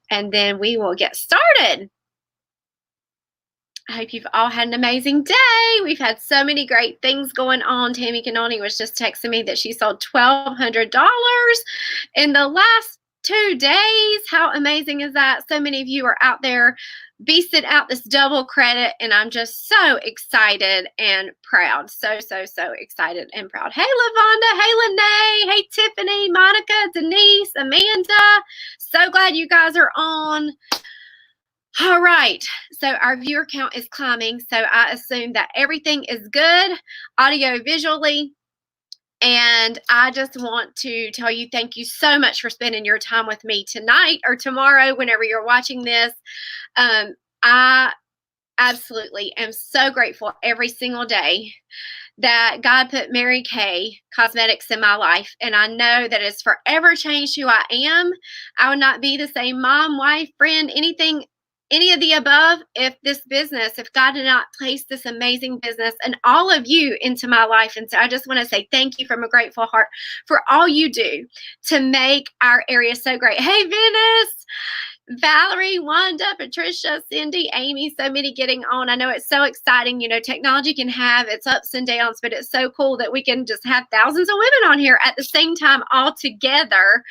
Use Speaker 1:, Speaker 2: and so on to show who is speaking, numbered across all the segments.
Speaker 1: and then we will get started. I hope you've all had an amazing day. We've had so many great things going on. Tammy Canoni was just texting me that she sold $1,200 in the last 2 days. How amazing is that? So many of you are out there beasting out this double credit, and I'm just so excited and proud. So excited and proud. Hey, Lavonda. Hey, Lene. Hey, Tiffany, Monica, Denise, Amanda. So glad you guys are on. All right, so our viewer count is climbing, so I assume that everything is good audio visually, and I just want to tell you thank you so much for spending your time with me tonight or tomorrow whenever you're watching this. I absolutely am so grateful every single day that God put Mary Kay Cosmetics in my life, and I know that it's forever changed who I am. I would not be the same mom, wife, friend, anything, any of the above, if God did not place this amazing business and all of you into my life. And so I just want to say thank you from a grateful heart for all you do to make our area so great. Hey, Venice, Valerie, Wanda, Patricia, Cindy, Amy, so many getting on. I know it's so exciting. You know, technology can have its ups and downs, but it's so cool that we can just have thousands of women on here at the same time, all together,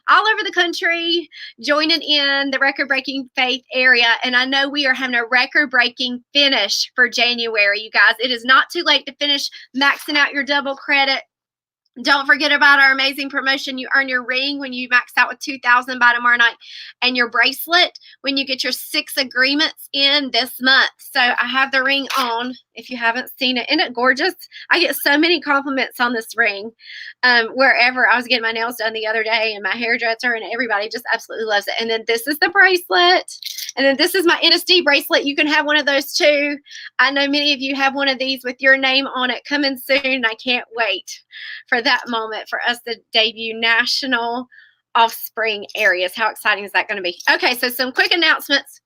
Speaker 1: all over the country, joining in the record-breaking faith area. And I know we are having a record-breaking finish for January, you guys. It is not too late to finish maxing out your double credit. Don't forget about our amazing promotion. You earn your ring when you max out with $2,000 by tomorrow night, and your bracelet when you get your 6 agreements in this month. So I have the ring on if you haven't seen it. Isn't it gorgeous? I get so many compliments on this ring. Wherever I was getting my nails done the other day, and my hairdresser and everybody just absolutely loves it. And then this is the bracelet. And then this is my NSD bracelet. You can have one of those too. I know many of you have one of these with your name on it coming soon. I can't wait for that moment for us to debut national offspring areas. How exciting is that going to be? Okay, so some quick announcements.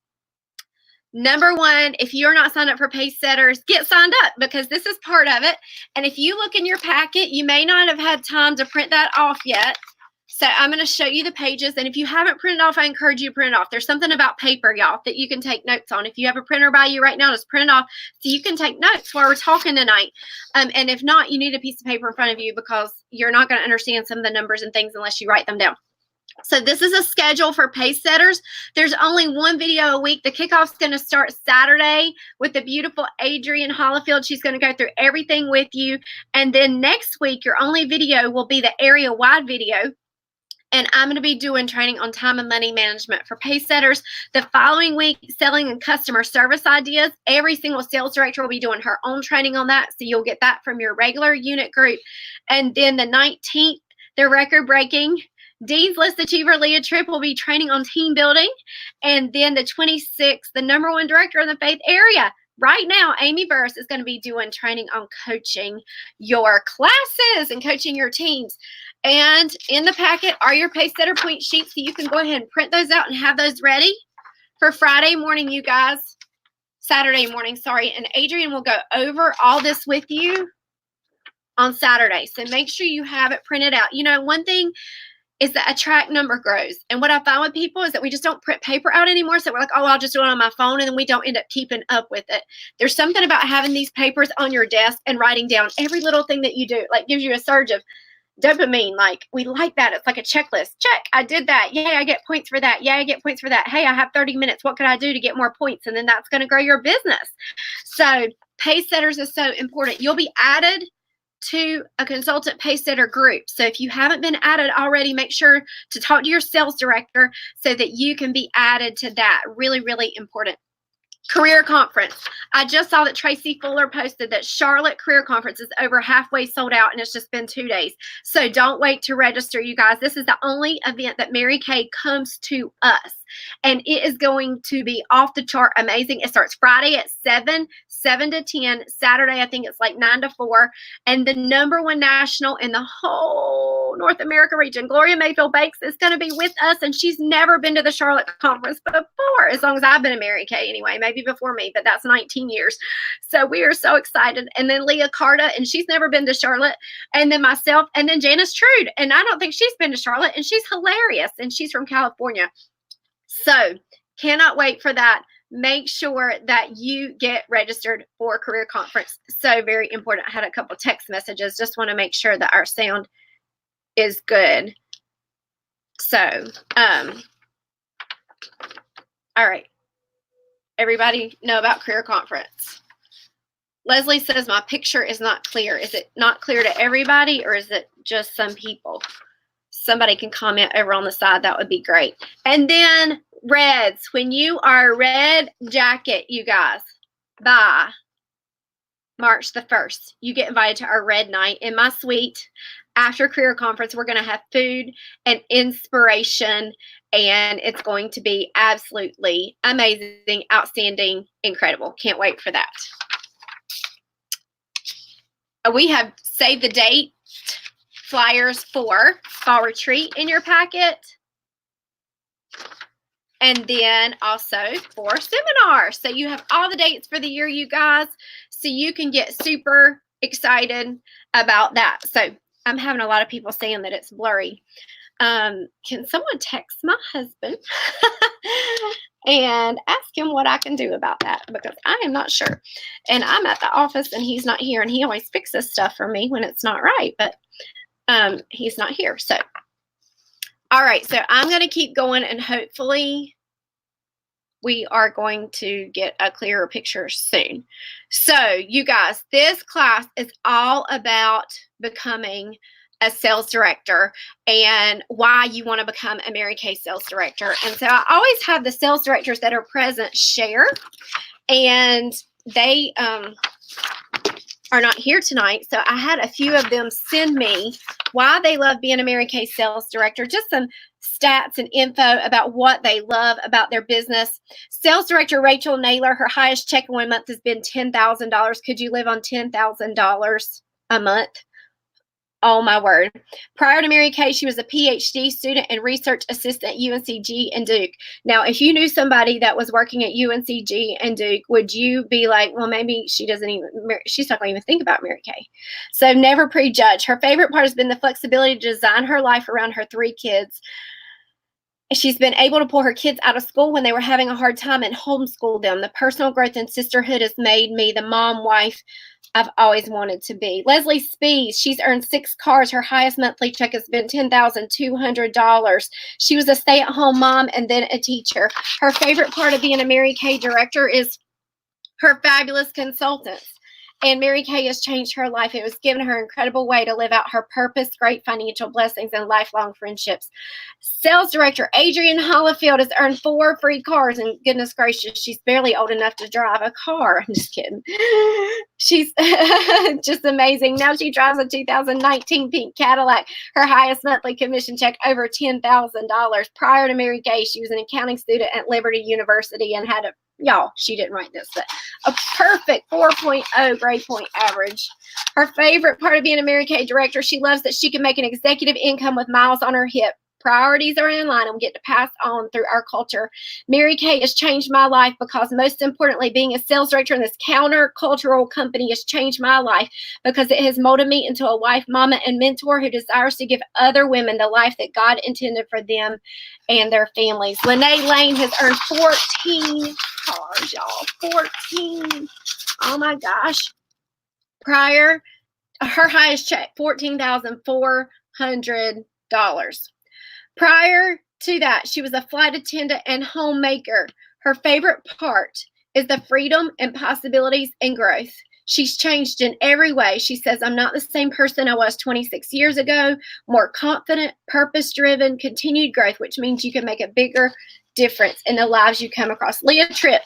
Speaker 1: Number one, if you're not signed up for Pace Setters, get signed up, because this is part of it. And if you look in your packet, you may not have had time to print that off yet. So I'm going to show you the pages, and if you haven't printed off, I encourage you to print it off. There's something about paper, y'all, that you can take notes on. If you have a printer by you right now, just print it off so you can take notes while we're talking tonight. And if not, you need a piece of paper in front of you, because you're not going to understand some of the numbers and things unless you write them down. So this is a schedule for Pace Setters. There's only one video a week. The kickoff's going to start Saturday with the beautiful Adrienne Hollifield. She's going to go through everything with you. And then next week, your only video will be the area-wide video. And I'm going to be doing training on time and money management for Pace Setters. The following week, selling and customer service ideas. Every single sales director will be doing her own training on that. So you'll get that from your regular unit group. And then the 19th, the record-breaking Dean's List Achiever Leah Tripp will be training on team building. And then the 26th, the #1 director in the faith area, right now, Amy Burris, is going to be doing training on coaching your classes and coaching your teams. And in the packet are your Pace Setter point sheets, so you can go ahead and print those out and have those ready for Friday morning, you guys. Saturday morning, sorry. And Adrienne will go over all this with you on Saturday. So make sure you have it printed out. You know, one thing is that a track number grows. And what I find with people is that we just don't print paper out anymore. So we're like, oh, I'll just do it on my phone. And then we don't end up keeping up with it. There's something about having these papers on your desk and writing down every little thing that you do. Like, gives you a surge of dopamine. Like, we like that. It's like a checklist. Check, I did that. Yay, I get points for that. Yay, I get points for that. Hey, I have 30 minutes. What can I do to get more points? And then that's going to grow your business. So Pace Setters is so important. You'll be added to a consultant Pace Setter group. So if you haven't been added already, make sure to talk to your sales director so that you can be added to that. Really, really important. Career conference. I just saw that Tracy Fuller posted that Charlotte Career Conference is over halfway sold out, and it's just been 2 days. So don't wait to register, you guys. This is the only event that Mary Kay comes to us, and it is going to be off the chart amazing. It starts Friday at 7 to 10. Saturday, I think it's like 9 to 4. And the #1 national in the whole North America region, Gloria Mayfield Bakes, is going to be with us, and she's never been to the Charlotte conference before, as long as I've been a Mary Kay anyway, maybe before me, but that's 19 years. So we are so excited. And then Leah Carta, and she's never been to Charlotte, and then myself, and then Janice Trude, and I don't think she's been to Charlotte, and she's hilarious, and she's from California. So cannot wait for that. Make sure that you get registered for Career Conference. So very important. I had a couple text messages. Just want to make sure that our sound is good. So, all right. Everybody know about Career Conference. Leslie says my picture is not clear. Is it not clear to everybody, or is it just some people? Somebody can comment over on the side. That would be great. And then reds. When you are a red jacket, you guys, by March the 1st, you get invited to our red night in my suite. After Career Conference, we're going to have food and inspiration, and it's going to be absolutely amazing, outstanding, incredible. Can't wait for that. We have save the date flyers for fall retreat in your packet. And then also for seminars. So you have all the dates for the year, you guys, so you can get super excited about that. So I'm having a lot of people saying that it's blurry. Can someone text my husband and ask him what I can do about that? Because I am not sure. And I'm at the office and he's not here, and he always fixes stuff for me when it's not right, but he's not here. So, all right. So I'm going to keep going, and hopefully we are going to get a clearer picture soon. So you guys, this class is all about becoming a sales director and why you want to become a Mary Kay sales director. And so I always have the sales directors that are present share, and they are not here tonight. So I had a few of them send me why they love being a Mary Kay sales director, just some stats and info about what they love about their business. Sales director Rachel Naylor, her highest check in 1 month has been $10,000. Could you live on $10,000 a month? Oh, my word. Prior to Mary Kay, she was a PhD student and research assistant at UNCG and Duke. Now, if you knew somebody that was working at UNCG and Duke, would you be like, well, maybe she's not going to even think about Mary Kay? So never prejudge. Her favorite part has been the flexibility to design her life around her 3 kids. She's been able to pull her kids out of school when they were having a hard time and homeschool them. The personal growth and sisterhood has made me the mom wife I've always wanted to be. Leslie Spees, she's earned 6 cars. Her highest monthly check has been $10,200. She was a stay-at-home mom and then a teacher. Her favorite part of being a Mary Kay director is her fabulous consultants. And Mary Kay has changed her life. It was given her an incredible way to live out her purpose, great financial blessings, and lifelong friendships. Sales director Adrienne Hollifield has earned 4 free cars. And goodness gracious, she's barely old enough to drive a car. I'm just kidding. She's just amazing. Now she drives a 2019 pink Cadillac. Her highest monthly commission check over $10,000. Prior to Mary Kay, she was an accounting student at Liberty University and had y'all, she didn't write this, but a perfect 4.0 grade point average. Her favorite part of being a Mary Kay director, she loves that she can make an executive income with miles on her hip. Priorities are in line and we get to pass on through our culture. Mary Kay has changed my life because, most importantly, being a sales director in this counter-cultural company has changed my life because it has molded me into a wife, mama, and mentor who desires to give other women the life that God intended for them and their families. Lene Lane has earned 14 cars, y'all. 14. Oh, my gosh. Prior, her highest check, $14,400. Prior to that, she was a flight attendant and homemaker. Her favorite part is the freedom and possibilities and growth. She's changed in every way. She says, I'm not the same person I was 26 years ago, more confident, purpose-driven, continued growth, which means you can make a bigger difference in the lives you come across. Leah Tripp,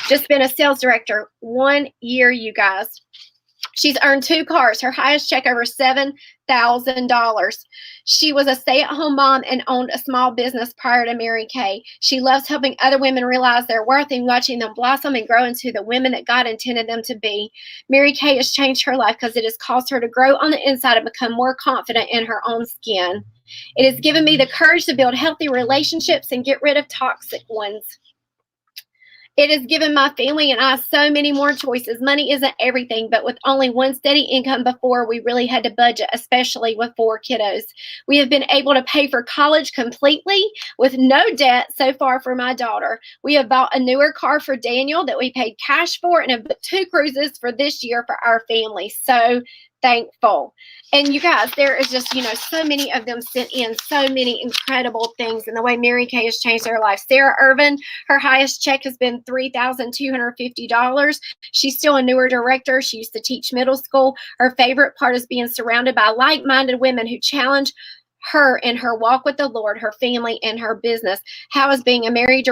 Speaker 1: just been a sales director 1 year, you guys. She's earned 2 cars, her highest check over $7,000. She was a stay-at-home mom and owned a small business prior to Mary Kay. She loves helping other women realize their worth and watching them blossom and grow into the women that God intended them to be. Mary Kay has changed her life because it has caused her to grow on the inside and become more confident in her own skin. It has given me the courage to build healthy relationships and get rid of toxic ones. It has given my family and I so many more choices. Money isn't everything, but with only one steady income before, we really had to budget, especially with 4 kiddos. We have been able to pay for college completely with no debt so far for my daughter. We have bought a newer car for Daniel that we paid cash for and have booked 2 cruises for this year for our family. So thankful. And you guys, there is just, so many of them sent in so many incredible things and the way Mary Kay has changed their life. Sarah Irvin, her highest check has been $3,250. She's still a newer director. She used to teach middle school. Her favorite part is being surrounded by like-minded women who challenge her in her walk with the Lord, her family, and her business. How has being a Mary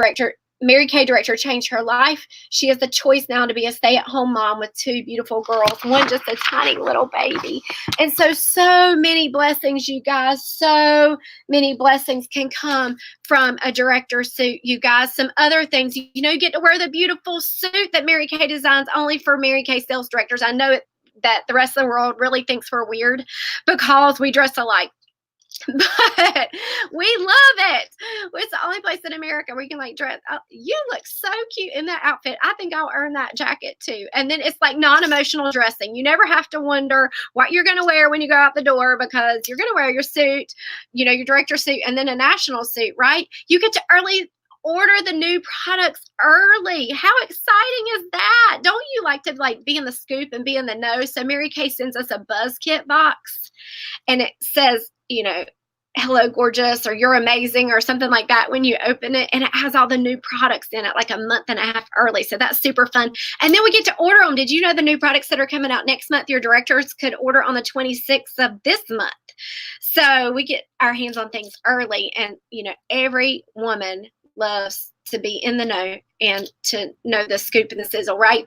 Speaker 1: Kay director changed her life? She has the choice now to be a stay-at-home mom with 2 beautiful girls, one just a tiny little baby. And so many blessings, you guys. So many blessings can come from a director suit, you guys. Some other things, you get to wear the beautiful suit that Mary Kay designs only for Mary Kay sales directors. I know that the rest of the world really thinks we're weird because we dress alike. But we love it. It's the only place in America where you can dress. Oh, you look so cute in that outfit. I think I'll earn that jacket too. And then it's non-emotional dressing. You never have to wonder what you're going to wear when you go out the door because you're going to wear your suit, your director suit, and then a national suit, right? You get to early order the new products early. How exciting is that? Don't you like to be in the scoop and be in the know? So Mary Kay sends us a buzz kit box and it says, hello, gorgeous, or you're amazing, or something like that when you open it. And it has all the new products in it, a month and a half early. So that's super fun. And then we get to order them. Did you know the new products that are coming out next month, your directors could order on the 26th of this month? So we get our hands on things early. And, every woman loves to be in the know and to know the scoop and the sizzle, right?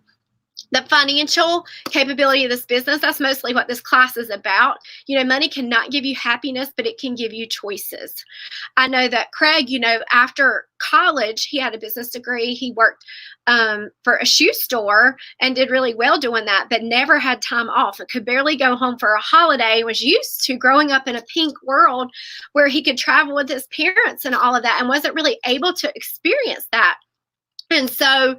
Speaker 1: The financial capability of this business, that's mostly what this class is about. Money cannot give you happiness, but it can give you choices. I know that Craig, after college, he had a business degree. He worked for a shoe store and did really well doing that, but never had time off and could barely go home for a holiday, was used to growing up in a pink world where he could travel with his parents and all of that and wasn't really able to experience that. And so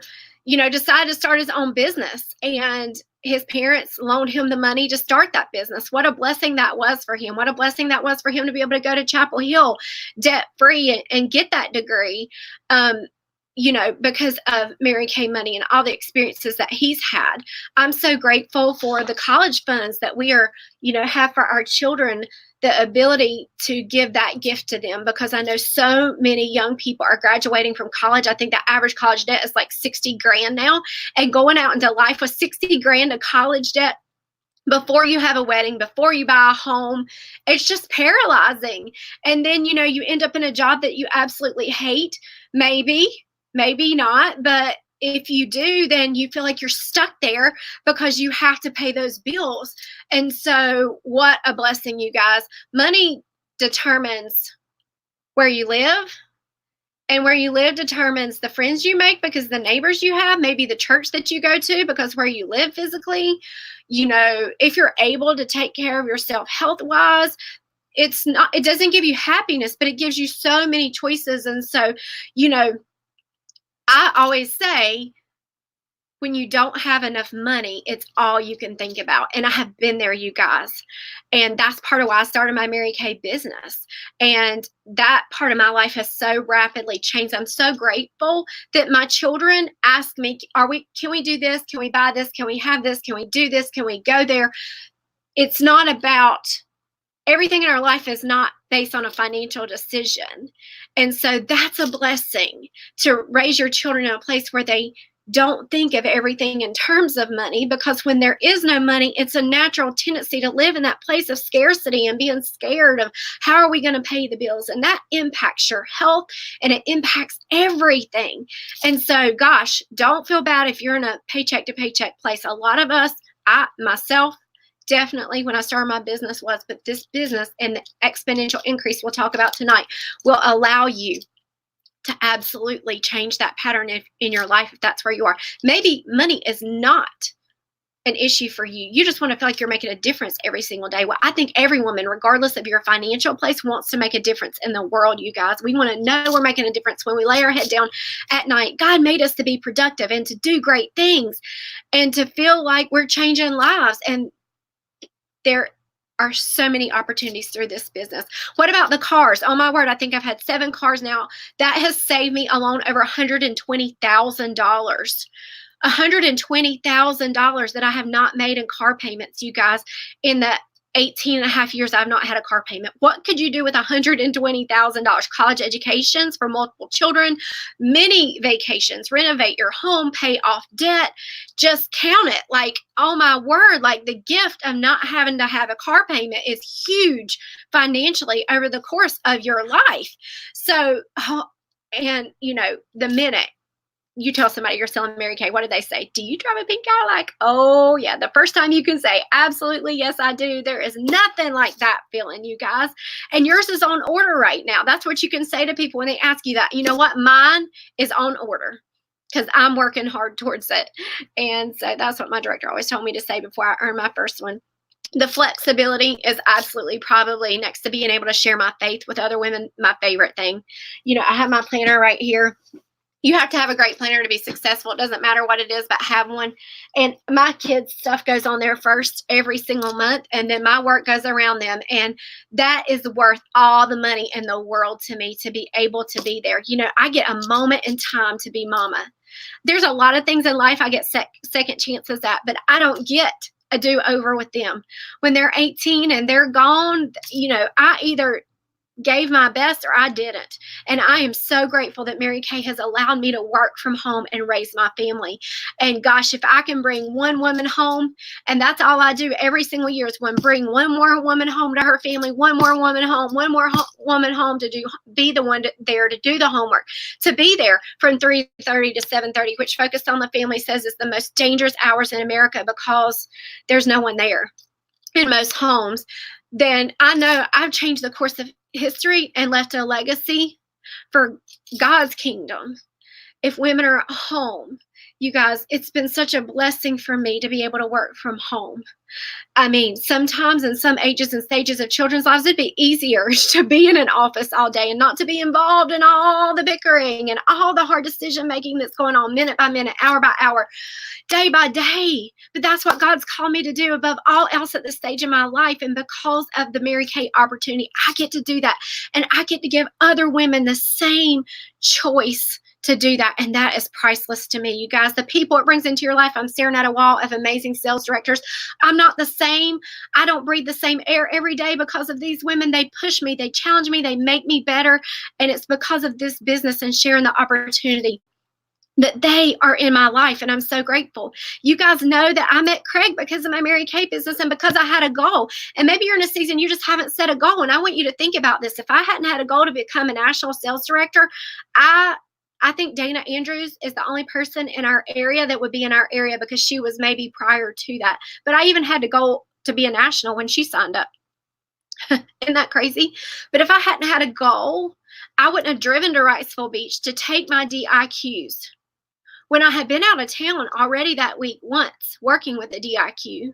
Speaker 1: decided to start his own business, and his parents loaned him the money to start that business. What a blessing that was for him. What a blessing that was for him to be able to go to Chapel Hill debt-free and get that degree, because of Mary Kay money and all the experiences that he's had. I'm so grateful for the college funds that we are, have for our children, the ability to give that gift to them, because I know so many young people are graduating from college. I think the average college debt is $60 grand now, and going out into life with $60 grand of college debt before you have a wedding, before you buy a home, it's just paralyzing. And then, you end up in a job that you absolutely hate, maybe not, but if you do, then you feel like you're stuck there because you have to pay those bills. And so what a blessing, you guys. Money determines where you live, and where you live determines the friends you make, because the neighbors you have, maybe the church that you go to, because where you live physically, if you're able to take care of yourself health-wise, it doesn't give you happiness, but it gives you so many choices. And so, I always say, when you don't have enough money, it's all you can think about. And I have been there, you guys. And that's part of why I started my Mary Kay business. And that part of my life has so rapidly changed. I'm so grateful that my children ask me, can we do this? Can we buy this? Can we have this? Can we do this? Can we go there? It's not about, everything in our life is not based on a financial decision. And so that's a blessing, to raise your children in a place where they don't think of everything in terms of money, because when there is no money, it's a natural tendency to live in that place of scarcity and being scared of how are we going to pay the bills. And that impacts your health and it impacts everything. And so, gosh, don't feel bad if you're in a paycheck to paycheck place. A lot of us, I myself, definitely when I started my business was, but this business and the exponential increase we'll talk about tonight will allow you to absolutely change that pattern in your life if that's where you are. Maybe money is not an issue for you. You just want to feel like you're making a difference every single day. Well, I think every woman, regardless of your financial place, wants to make a difference in the world, you guys. We want to know we're making a difference when we lay our head down at night. God made us to be productive and to do great things and to feel like we're changing lives. And there are so many opportunities through this business. What about the cars? Oh my word, I think I've had 7 cars now. That has saved me alone over $120,000. $120,000 that I have not made in car payments, you guys, in the 18 and a half years I've not had a car payment. What could you do with $120,000? College educations for multiple children, many vacations, renovate your home, pay off debt. Just count it. Like, oh my word, like the gift of not having to have a car payment is huge financially over the course of your life. So, and you know, the minute you tell somebody you're selling Mary Kay, what do they say? Do you drive a pink Cadillac? Oh, yeah. The first time you can say, absolutely, yes, I do. There is nothing like that feeling, you guys. And yours is on order right now. That's what you can say to people when they ask you that. You know what? Mine is on order because I'm working hard towards it. And so that's what my director always told me to say before I earned my first one. The flexibility is absolutely probably next to being able to share my faith with other women, my favorite thing. You know, I have my planner right here. You have to have a great planner to be successful. It doesn't matter what it is, but have one. And my kids' stuff goes on there first every single month, and then my work goes around them. And that is worth all the money in the world to me to be able to be there. You know, I get a moment in time to be mama. There's a lot of things in life I get second chances at, but I don't get a do-over with them. When they're 18 and they're gone, you know, I either gave my best or I didn't. And I am so grateful that Mary Kay has allowed me to work from home and raise my family. And gosh, if I can bring one woman home, and that's all I do every single year is bring one more woman home to her family, one more woman home, one more woman home to be the one there to do the homework, to be there from 3:30 to 7:30, which Focused on the Family says is the most dangerous hours in America because there's no one there in most homes. Then I know I've changed the course of history and left a legacy for God's kingdom. If women are at home, you guys, it's been such a blessing for me to be able to work from home. I mean, sometimes in some ages and stages of children's lives, it'd be easier to be in an office all day and not to be involved in all the bickering and all the hard decision making that's going on minute by minute, hour by hour, day by day. But that's what God's called me to do above all else at this stage in my life. And because of the Mary Kay opportunity, I get to do that. And I get to give other women the same choice to do that. And that is priceless to me, you guys. The people it brings into your life, I'm staring at a wall of amazing sales directors. I'm not the same. I don't breathe the same air every day because of these women. They push me, they challenge me, they make me better. And it's because of this business and sharing the opportunity that they are in my life. And I'm so grateful. You guys know that I met Craig because of my Mary Kay business and because I had a goal. And maybe you're in a season you just haven't set a goal. And I want you to think about this. If I hadn't had a goal to become a national sales director, I think Dana Andrews is the only person in our area that would be in our area because she was maybe prior to that. But I even had to go to be a national when she signed up. Isn't that crazy? But if I hadn't had a goal, I wouldn't have driven to Wrightsville Beach to take my DIQs. When I had been out of town already that week once working with a DIQ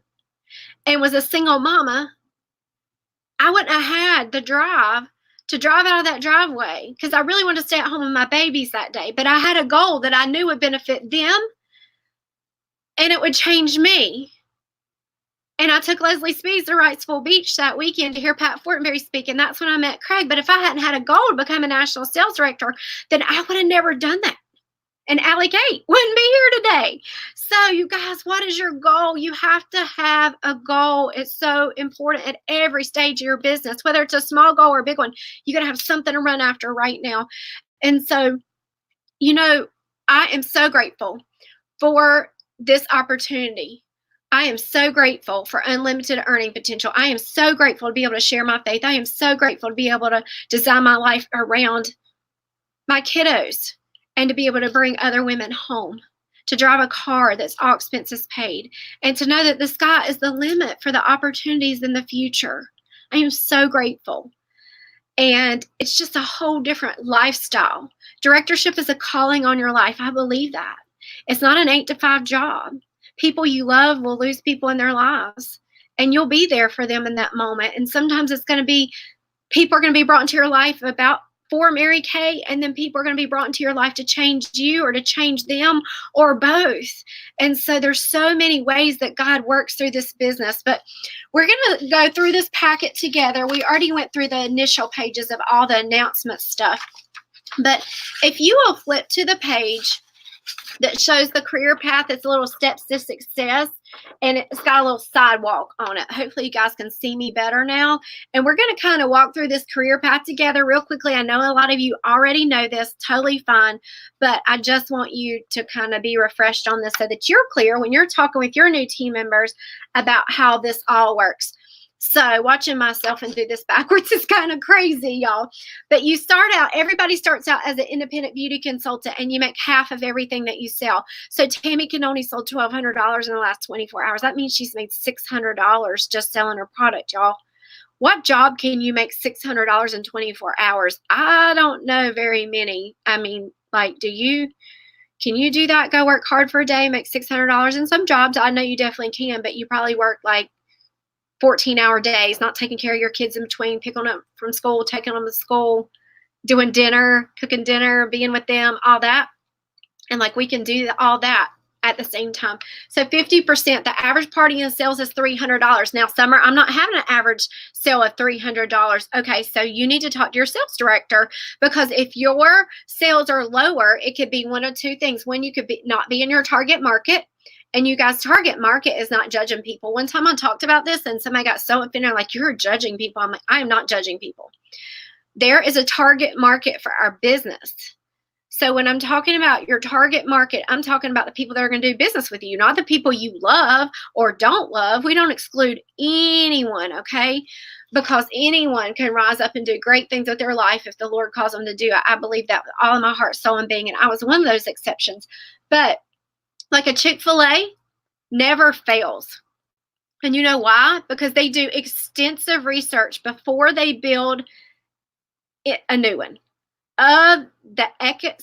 Speaker 1: and was a single mama, I wouldn't have had the drive to drive out of that driveway because I really wanted to stay at home with my babies that day. But I had a goal that I knew would benefit them and it would change me. And I took Leslie Speeds to Wrightsville Beach that weekend to hear Pat Fortenberry speak, and that's when I met Craig. But if I hadn't had a goal to become a national sales director, then I would have never done that. And Allie Kate wouldn't be here today. So you guys, what is your goal? You have to have a goal. It's so important at every stage of your business, whether it's a small goal or a big one. You got to have something to run after right now. And so, you know, I am so grateful for this opportunity. I am so grateful for unlimited earning potential. I am so grateful to be able to share my faith. I am so grateful to be able to design my life around my kiddos. And to be able to bring other women home, to drive a car that's all expenses paid, and to know that the sky is the limit for the opportunities in the future. I am so grateful. And it's just a whole different lifestyle. Directorship is a calling on your life. I believe that. It's not an 8-to-5 job. people you love will lose people in their lives, and you'll be there for them in that moment. And sometimes it's going to be people are going to be brought into your life about for Mary Kay, and then people are going to be brought into your life to change you or to change them or both. And so there's so many ways that God works through this business, but we're going to go through this packet together. We already went through the initial pages of all the announcement stuff, but if you will flip to the page that shows the career path, it's a little steps to success, and it's got a little sidewalk on it. Hopefully you guys can see me better now. And we're going to kind of walk through this career path together real quickly. I know a lot of you already know this, totally fine, but I just want you to kind of be refreshed on this so that you're clear when you're talking with your new team members about how this all works. So watching myself and do this backwards is kind of crazy, y'all. But you start out, everybody starts out as an independent beauty consultant, and you make half of everything that you sell. So Tammy Canoni sold $1,200 in the last 24 hours. That means she's made $600 just selling her product, y'all. What job can you make $600 in 24 hours? I don't know very many. I mean, like, can you do that? Go work hard for a day, make $600 in some jobs? I know you definitely can, but you probably work like 14-hour days, not taking care of your kids in between, picking them up from school, taking them to school, doing dinner, cooking dinner, being with them, all that. And like we can do all that at the same time. So 50%, the average party in sales is $300. Now, Summer, I'm not having an average sale of $300. Okay, so you need to talk to your sales director, because if your sales are lower, it could be one of two things. One, you could not be in your target market. And you guys, target market is not judging people. One time I talked about this and somebody got so offended, like, you're judging people. I'm like, I am not judging people. There is a target market for our business. So when I'm talking about your target market, I'm talking about the people that are going to do business with you, not the people you love or don't love. We don't exclude anyone, okay? Because anyone can rise up and do great things with their life if the Lord calls them to do it. I believe that with all of my heart, soul, and being, and I was one of those exceptions. But like a Chick-fil-A never fails. And you know why? Because they do extensive research before they build a new one of the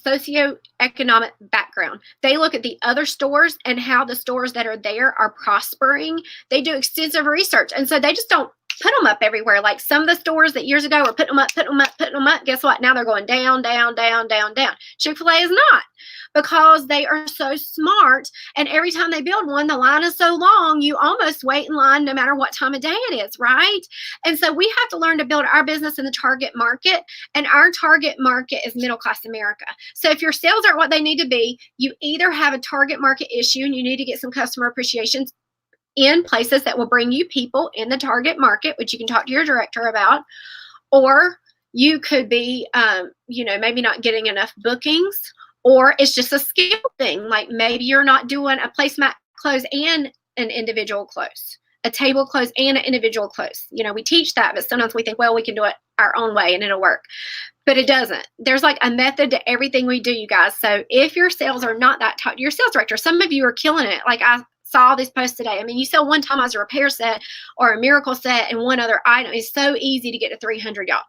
Speaker 1: socioeconomic background. They look at the other stores and how the stores that are there are prospering. They do extensive research. And so they just don't put them up everywhere. Like some of the stores that years ago were putting them up. Guess what? Now they're going down, down, down, down, down. Chick-fil-A is not, because they are so smart. And every time they build one, the line is so long, you almost wait in line no matter what time of day it is, right? And so we have to learn to build our business in the target market. And our target market is middle-class America. So if your sales aren't what they need to be, you either have a target market issue and you need to get some customer appreciation in places that will bring you people in the target market, which you can talk to your director about, or you could be, maybe not getting enough bookings, or it's just a skill thing. Like maybe you're not doing a placemat close and an individual close, a table close and an individual close. We teach that, but sometimes we think, well, we can do it our own way and it'll work. But it doesn't. There's like a method to everything we do, you guys. So if your sales are not that, talk to your sales director. Some of you are killing it. Like I saw this post today. I mean, you sell one time as a repair set or a miracle set and one other item. It's so easy to get to 300, y'all.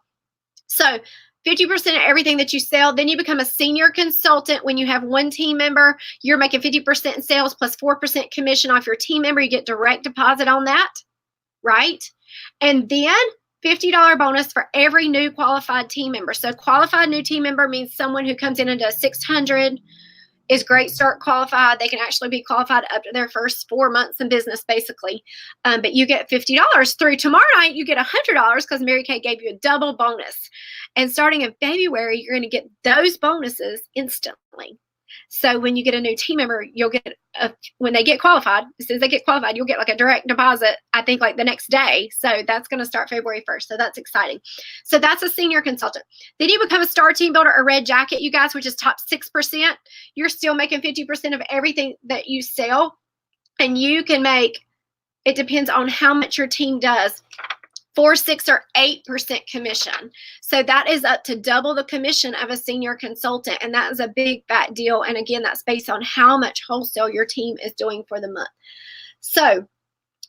Speaker 1: So 50% of everything that you sell, then you become a senior consultant. When you have one team member, you're making 50% in sales plus 4% commission off your team member. You get direct deposit on that, right? And then $50 bonus for every new qualified team member. So qualified new team member means someone who comes in and does 600, is great start qualified. They can actually be qualified up to their first 4 months in business, basically. But you get $50. Through tomorrow night, you get $100 because Mary Kay gave you a double bonus. And starting in February, you're going to get those bonuses instantly. So when you get a new team member, you'll get when they get qualified, as soon as they get qualified, you'll get like a direct deposit, I think like the next day. So that's going to start February 1st. So that's exciting. So that's a senior consultant. Then you become a star team builder or red jacket, you guys, which is top 6%. You're still making 50% of everything that you sell. And you can make, it depends on how much your team does, 4, 6, or 8% commission. So that is up to double the commission of a senior consultant. And that is a big fat deal. And again, that's based on how much wholesale your team is doing for the month. So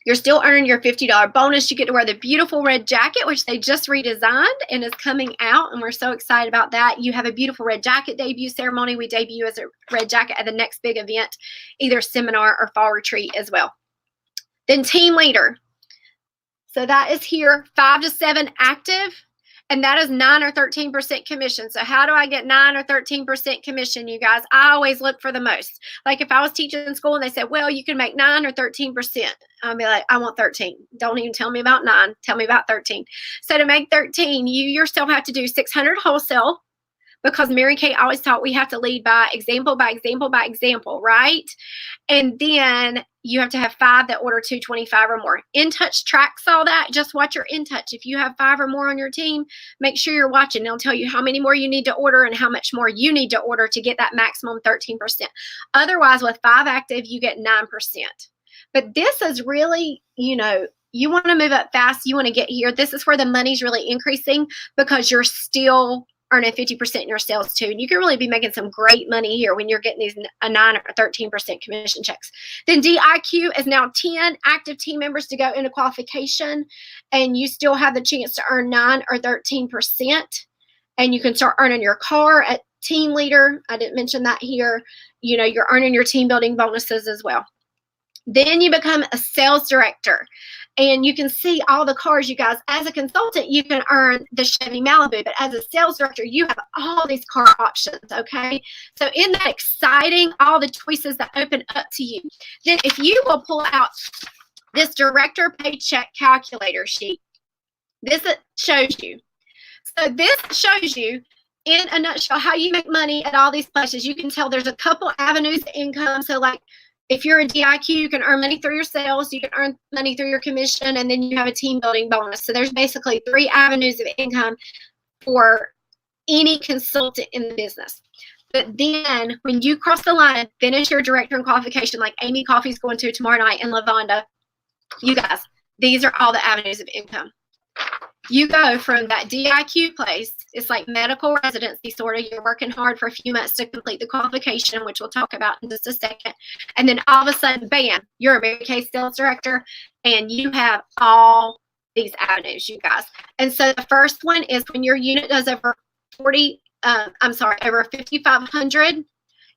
Speaker 1: You're still earning your $50 bonus. You get to wear the beautiful red jacket, which they just redesigned and is coming out, and we're so excited about that. You have a beautiful red jacket debut ceremony. We debut as a red jacket at the next big event, either seminar or fall retreat as well. Then team leader. So that is here, 5 to 7 active, and that is 9 or 13% commission. So how do I get 9 or 13% commission, you guys? I always look for the most. Like if I was teaching in school and they said, well, you can make 9 or 13%. I'll be like, I want 13. Don't even tell me about 9. Tell me about 13. So to make 13, you yourself have to do 600 wholesale, because Mary Kay always taught we have to lead by example, by example, by example, right? And then you have to have 5 that order 225 or more. InTouch tracks all that. Just watch your InTouch. If you have 5 or more on your team, make sure you're watching. It'll tell you how many more you need to order and how much more you need to order to get that maximum 13%. Otherwise, with 5 active, you get 9%. But this is really, you want to move up fast. You want to get here. This is where the money's really increasing, because you're still earning 50% in your sales too. And you can really be making some great money here when you're getting these 9 or 13% commission checks. Then DIQ is now 10 active team members to go into qualification, and you still have the chance to earn 9 or 13%. And you can start earning your car at team leader. I didn't mention that here. You're earning your team building bonuses as well. Then you become a sales director. And you can see all the cars, you guys. As a consultant, you can earn the Chevy Malibu, but as a sales director, you have all these car options, okay? So isn't that exciting, all the choices that open up to you? Then if you will pull out this director paycheck calculator sheet, this shows you. So this shows you, in a nutshell, how you make money at all these places. You can tell there's a couple avenues of income. So like, if you're a DIQ, you can earn money through your sales, you can earn money through your commission, and then you have a team building bonus. So there's basically 3 avenues of income for any consultant in the business. But then when you cross the line and finish your director and qualification, like Amy Coffey's going to tomorrow night in Lavanda, you guys, these are all the avenues of income. You go from that DIQ place, it's like medical residency sort of. You're working hard for a few months to complete the qualification, which we'll talk about in just a second. And then all of a sudden, bam, you're a Mary Kay sales director, and you have all these avenues, you guys. And so the first one is when your unit does over over 5,500,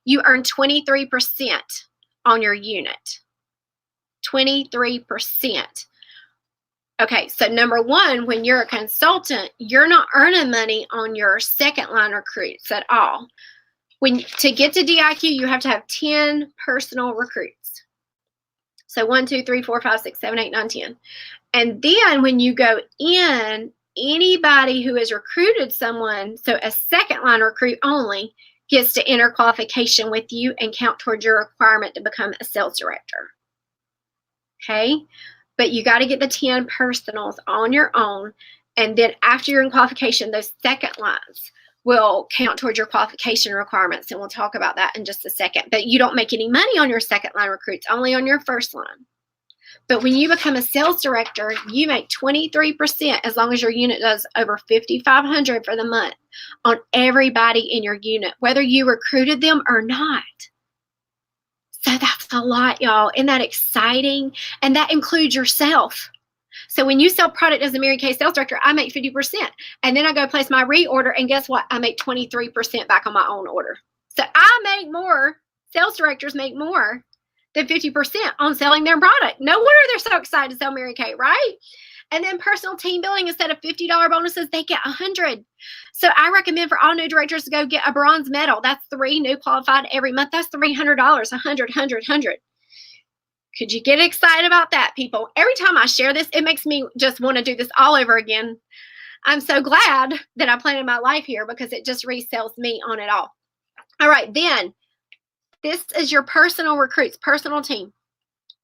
Speaker 1: you earn 23% on your unit. 23%. Okay, so number one, when you're a consultant, you're not earning money on your second line recruits at all. To get to DIQ, you have to have 10 personal recruits. So 1, 2, 3, 4, 5, 6, 7, 8, 9, 10. And then when you go in, anybody who has recruited someone, so a second line recruit only, gets to enter qualification with you and count towards your requirement to become a sales director. Okay? But you got to get the 10 personals on your own. And then after you're in qualification, those second lines will count towards your qualification requirements. And we'll talk about that in just a second. But you don't make any money on your second line recruits, only on your first line. But when you become a sales director, you make 23% as long as your unit does over 5,500 for the month on everybody in your unit, whether you recruited them or not. So that's a lot, y'all. Isn't that exciting? And that includes yourself. So when you sell product as a Mary Kay sales director, I make 50%. And then I go place my reorder, and guess what? I make 23% back on my own order. So I make more, sales directors make more than 50% on selling their product. No wonder they're so excited to sell Mary Kay, right? And then personal team building, instead of $50 bonuses, they get 100. So I recommend for all new directors to go get a bronze medal. That's 3 new qualified every month. That's $300, 100. Could you get excited about that, people? Every time I share this, it makes me just want to do this all over again. I'm so glad that I planted my life here, because it just resells me on it all. All right, then this is your personal recruits, personal team.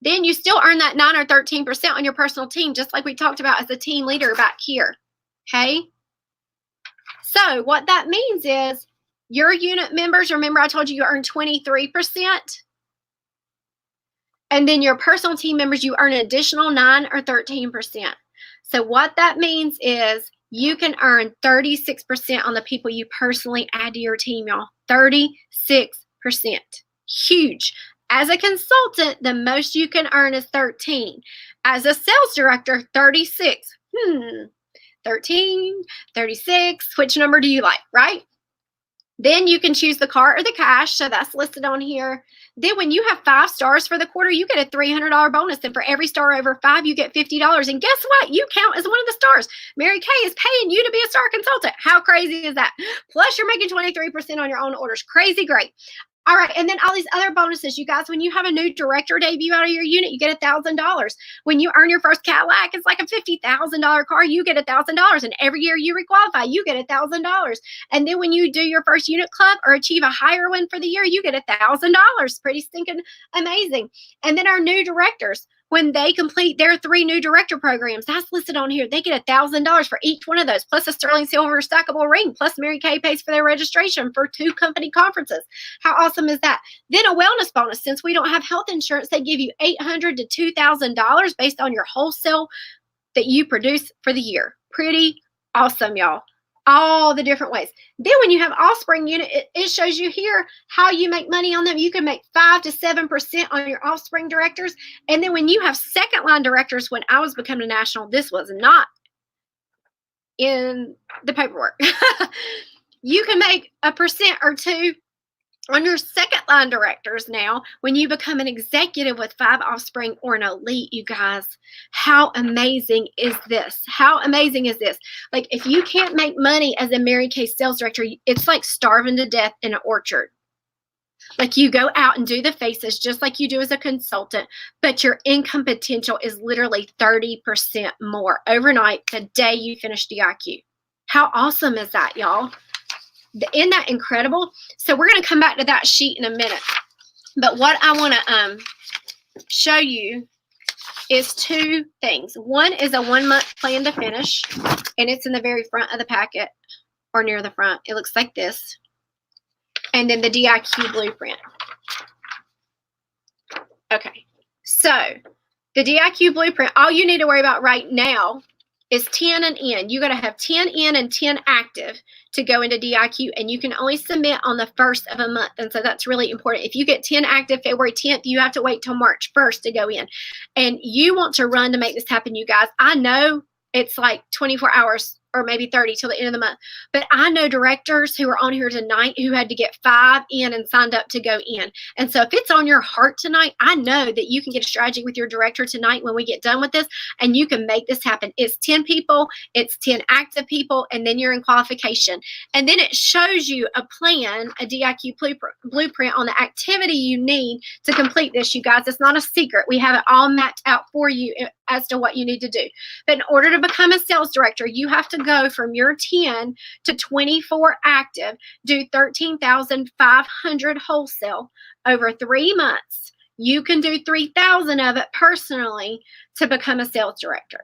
Speaker 1: Then you still earn that 9 or 13% on your personal team, just like we talked about as a team leader back here, okay? So what that means is your unit members, remember I told you you earn 23%? And then your personal team members, you earn an additional 9 or 13%. So what that means is you can earn 36% on the people you personally add to your team, y'all. 36%. Huge. As a consultant, the most you can earn is 13. As a sales director, 36. 13, 36. Which number do you like, right? Then you can choose the cart or the cash. So that's listed on here. Then when you have 5 stars for the quarter, you get a $300 bonus. And for every star over 5, you get $50. And guess what? You count as one of the stars. Mary Kay is paying you to be a star consultant. How crazy is that? Plus, you're making 23% on your own orders. Crazy great. All right, and then all these other bonuses, you guys. When you have a new director debut out of your unit, you get $1,000. When you earn your first Cadillac, it's like a $50,000 car. You get $1,000, and every year you requalify, you get $1,000. And then when you do your first unit club or achieve a higher one for the year, you get $1,000. Pretty stinking amazing. And then our new directors, when they complete their 3 new director programs, that's listed on here. They get $1,000 for each one of those, plus a sterling silver stackable ring, plus Mary Kay pays for their registration for 2 company conferences. How awesome is that? Then a wellness bonus. Since we don't have health insurance, they give you $800 to $2,000 based on your wholesale that you produce for the year. Pretty awesome, y'all. All the different ways. Then when you have offspring unit, it shows you here how you make money on them. You can make 5 to 7% on your offspring directors. And then when you have second line directors, when I was becoming a national, this was not in the paperwork. You can make 1% or 2 on your second line directors now when you become an executive with 5 offspring or an elite, you guys. How amazing is this? How amazing is this? Like, if you can't make money as a Mary Kay sales director, it's like starving to death in an orchard. Like, you go out and do the faces just like you do as a consultant, but your income potential is literally 30% more overnight the day you finish DIQ. How awesome is that, y'all? Isn't that incredible? So we're going to come back to that sheet in a minute. But what I want to show you is 2 things. One is a 1-month plan to finish, and it's in the very front of the packet or near the front. It looks like this. And then the DIQ blueprint. Okay. So the DIQ blueprint, all you need to worry about right now is 10 and in. You got to have 10 in and 10 active to go into DIQ, and you can only submit on the 1st of a month. And so that's really important. If you get 10 active February 10th, you have to wait till March 1st to go in. And you want to run to make this happen, you guys. I know it's like 24 hours or maybe 30 till the end of the month. But I know directors who are on here tonight who had to get 5 in and signed up to go in. And so if it's on your heart tonight, I know that you can get a strategy with your director tonight when we get done with this, and you can make this happen. It's 10 people, it's 10 active people, and then you're in qualification. And then it shows you a plan, a DIQ blueprint on the activity you need to complete this, you guys. It's not a secret. We have it all mapped out for you as to what you need to do. But in order to become a sales director, you have to go from your 10 to 24 active, do 13,500 wholesale over 3 months. You can do 3,000 of it personally to become a sales director.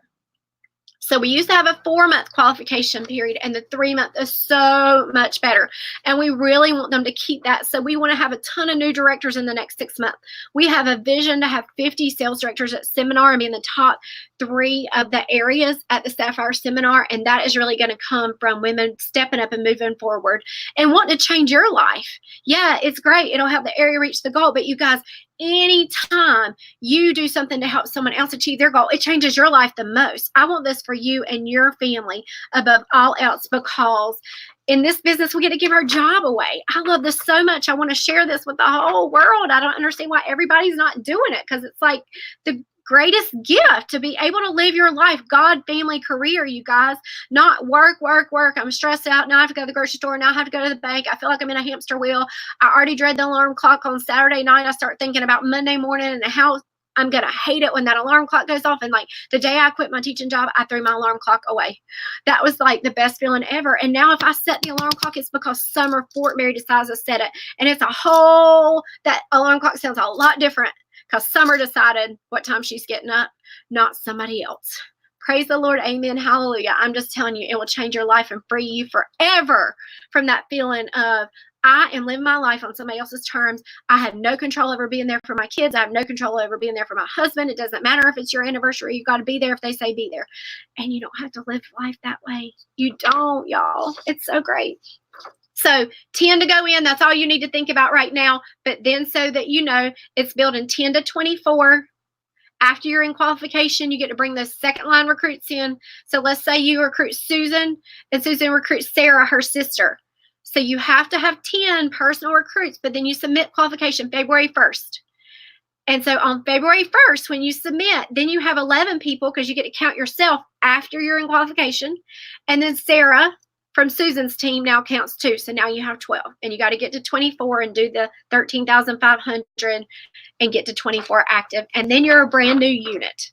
Speaker 1: So we used to have a 4-month qualification period, and the 3-month is so much better. And we really want them to keep that. So we want to have a ton of new directors in the next 6 months. We have a vision to have 50 sales directors at seminar and be in the top 3 of the areas at the Sapphire Seminar. And that is really going to come from women stepping up and moving forward and wanting to change your life. Yeah, it's great. It'll help the area reach the goal. But you guys, anytime you do something to help someone else achieve their goal, it changes your life the most. I want this for you and your family above all else, because in this business, we get to give our job away. I love this so much. I want to share this with the whole world. I don't understand why everybody's not doing it, because it's like the greatest gift to be able to live your life, God, family, career, you guys. Not work, work, work. I'm stressed out. Now I have to go to the grocery store. Now I have to go to the bank. I feel like I'm in a hamster wheel. I already dread the alarm clock on Saturday night. I start thinking about Monday morning and how I'm going to hate it when that alarm clock goes off. And like the day I quit my teaching job, I threw my alarm clock away. That was like the best feeling ever. And now if I set the alarm clock, it's because Summer Fort Mary decides to set it. And it's that alarm clock sounds a lot different because Summer decided what time she's getting up, not somebody else. Praise the Lord. Amen. Hallelujah. I'm just telling you, it will change your life and free you forever from that feeling of, I am living my life on somebody else's terms. I have no control over being there for my kids. I have no control over being there for my husband. It doesn't matter if it's your anniversary. You got to be there if they say be there. And you don't have to live life that way. You don't, y'all. It's so great. So 10 to go in, that's all you need to think about right now. But then so that you know, it's building 10 to 24 After you're in qualification, you get to bring those second line recruits in. So let's say you recruit Susan and Susan recruits Sarah, her sister. So you have to have 10 personal recruits, but then you submit qualification February 1st. And so on February 1st, when you submit, then you have 11 people because you get to count yourself after you're in qualification. And then Sarah from Susan's team now counts too. So now you have 12. And you got to get to 24 and do the 13,500 and get to 24 active. And then you're a brand new unit.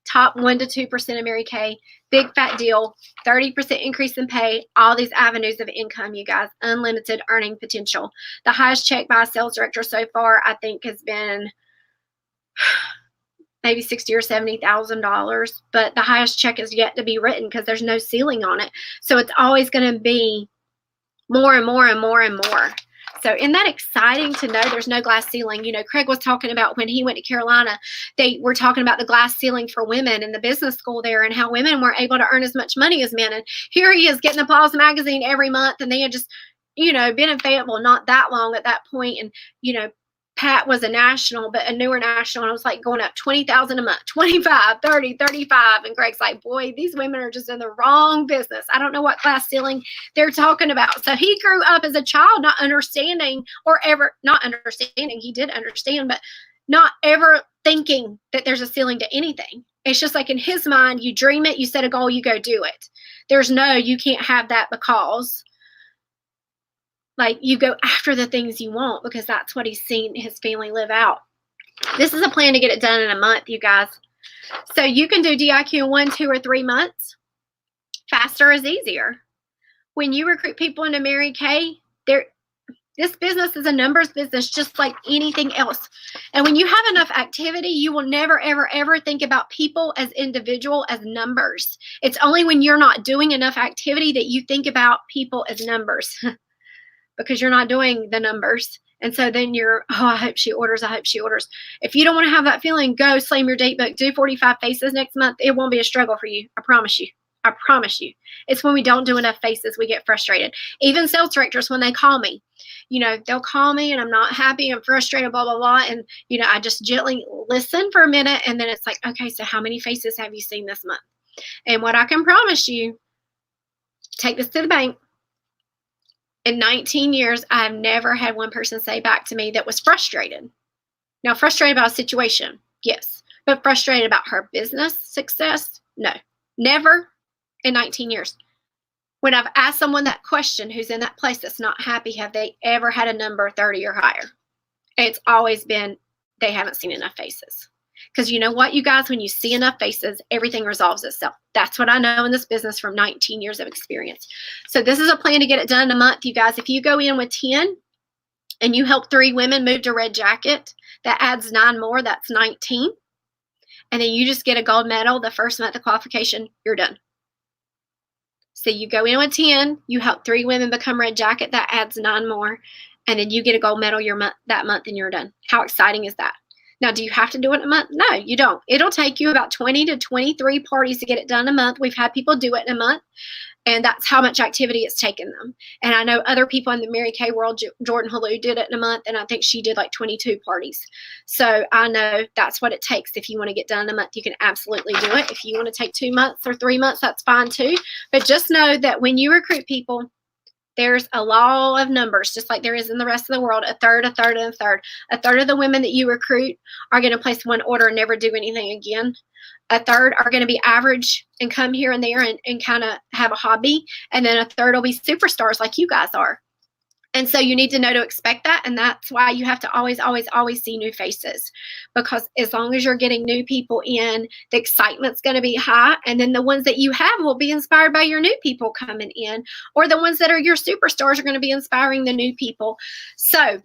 Speaker 1: Top 1 to 2% of Mary Kay. Big fat deal. 30% increase in pay. All these avenues of income, you guys. Unlimited earning potential. The highest check by a sales director so far, I think, has been maybe $60,000 or $70,000, but the highest check is yet to be written because there's no ceiling on it. So it's always going to be more and more and more and more. So isn't that exciting to know there's no glass ceiling? You know, Craig was talking about when he went to Carolina, they were talking about the glass ceiling for women in the business school there and how women weren't able to earn as much money as men. And here he is getting Applause magazine every month, and they had just, you know, been in Fayetteville not that long at that point. And, you know, Pat was a national, but a newer national, and I was like going up 20,000 a month, 25, 30, 35. And Greg's like, boy, these women are just in the wrong business. I don't know what glass ceiling they're talking about. So he grew up as a child not understanding or ever, not understanding, he did understand, but not ever thinking that there's a ceiling to anything. It's just like in his mind, you dream it, you set a goal, you go do it. There's no, you can't have that because. Like, you go after the things you want because that's what he's seen his family live out. This is a plan to get it done in a month, you guys. So you can do DIQ in 1, 2, or 3 months. Faster is easier. When you recruit people into Mary Kay, this business is a numbers business just like anything else. And when you have enough activity, you will never, ever, ever think about people as individual, as numbers. It's only when you're not doing enough activity that you think about people as numbers. Because you're not doing the numbers. And so then you're, oh, I hope she orders. I hope she orders. If you don't want to have that feeling, go slam your date book. Do 45 faces next month. It won't be a struggle for you. I promise you. I promise you. It's when we don't do enough faces, we get frustrated. Even sales directors, when they call me, you know, they'll call me and I'm not happy. I'm frustrated, blah, blah, blah. And, you know, I just gently listen for a minute. And then it's like, okay, so how many faces have you seen this month? And what I can promise you, take this to the bank. In 19 years, I have never had one person say back to me that was frustrated. Now, frustrated about a situation, yes. But frustrated about her business success, no. Never in 19 years. When I've asked someone that question who's in that place that's not happy, have they ever had a number 30 or higher? It's always been they haven't seen enough faces. Because you know what, you guys, when you see enough faces, everything resolves itself. That's what I know in this business from 19 years of experience. So this is a plan to get it done in a month, you guys. If you go in with 10 and you help 3 women move to red jacket, that adds 9 more, that's 19. And then you just get a gold medal the first month of qualification, you're done. So you go in with 10, you help 3 women become red jacket, that adds 9 more. And then you get a gold medal that month and you're done. How exciting is that? Now, do you have to do it in a month? No, you don't. It'll take you about 20 to 23 parties to get it done in a month. We've had people do it in a month, and that's how much activity it's taken them. And I know other people in the Mary Kay world, Jordan Halou did it in a month, and I think she did like 22 parties. So I know that's what it takes. If you want to get done in a month, you can absolutely do it. If you want to take 2 months or 3 months, that's fine too. But just know that when you recruit people, there's a law of numbers, just like there is in the rest of the world, a third, a third, and a third. A third of the women that you recruit are going to place one order and never do anything again. A third are going to be average and come here and there and kind of have a hobby. And then a third will be superstars like you guys are. And so you need to know to expect that. And that's why you have to always, always, always see new faces. Because as long as you're getting new people in, the excitement's going to be high. And then the ones that you have will be inspired by your new people coming in. Or the ones that are your superstars are going to be inspiring the new people. So,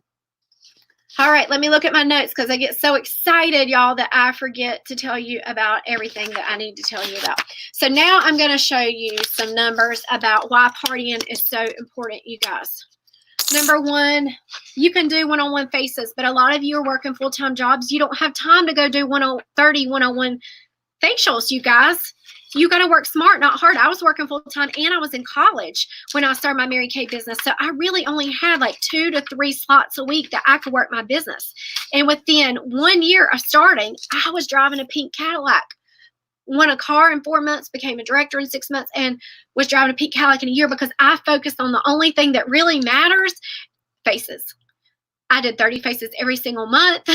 Speaker 1: all right, let me look at my notes because I get so excited, y'all, that I forget to tell you about everything that I need to tell you about. So now I'm going to show you some numbers about why partying is so important, you guys. Number 1, you can do one-on-one faces, but a lot of you are working full-time jobs. You don't have time to go do 30 one-on-one facials, you guys. you got to work smart, not hard. I was working full time and I was in college when I started my Mary Kay business. So I really only had like 2 to 3 slots a week that I could work my business. And within 1 year of starting, I was driving a pink Cadillac. Won a car in 4 months, became a director in 6 months, and was driving a pink Cadillac in a year because I focused on the only thing that really matters, faces. I did 30 faces every single month.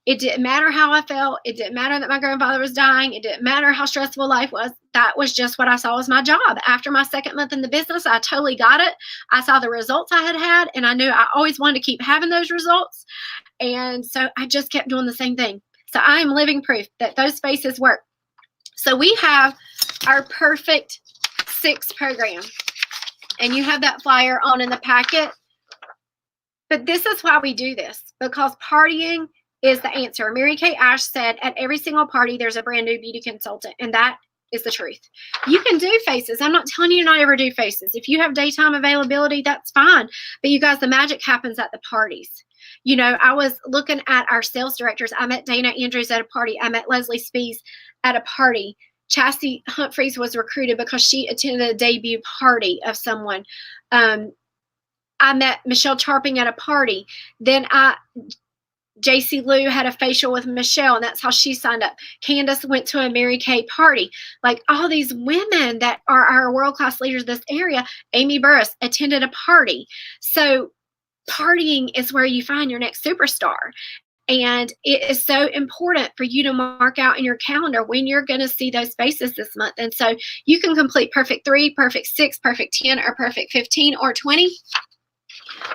Speaker 1: It didn't matter how I felt. It didn't matter that my grandfather was dying. It didn't matter how stressful life was. That was just what I saw as my job. After my 2nd month in the business, I totally got it. I saw the results I had, and I knew I always wanted to keep having those results. And so I just kept doing the same thing. So I am living proof that those faces work. So we have our Perfect 6 program, and you have that flyer on in the packet. But this is why we do this, because partying is the answer. Mary Kay Ash said, at every single party, there's a brand new beauty consultant, and that is the truth. You can do faces. I'm not telling you to not ever do faces. If you have daytime availability, that's fine. But you guys, the magic happens at the parties. You know, I was looking at our sales directors. I met Dana Andrews at a party. I met Leslie Spees at a party. Chassie Humphreys was recruited because she attended a debut party of someone. I met Michelle Charping at a party. Then JC Lou had a facial with Michelle, and that's how she signed up. Candace went to a Mary Kay party. Like all these women that are our world-class leaders in this area. Amy Burris attended a party. So partying is where you find your next superstar. And it is so important for you to mark out in your calendar when you're going to see those faces this month. And so you can complete Perfect 3, Perfect 6, Perfect 10, or Perfect 15 or 20.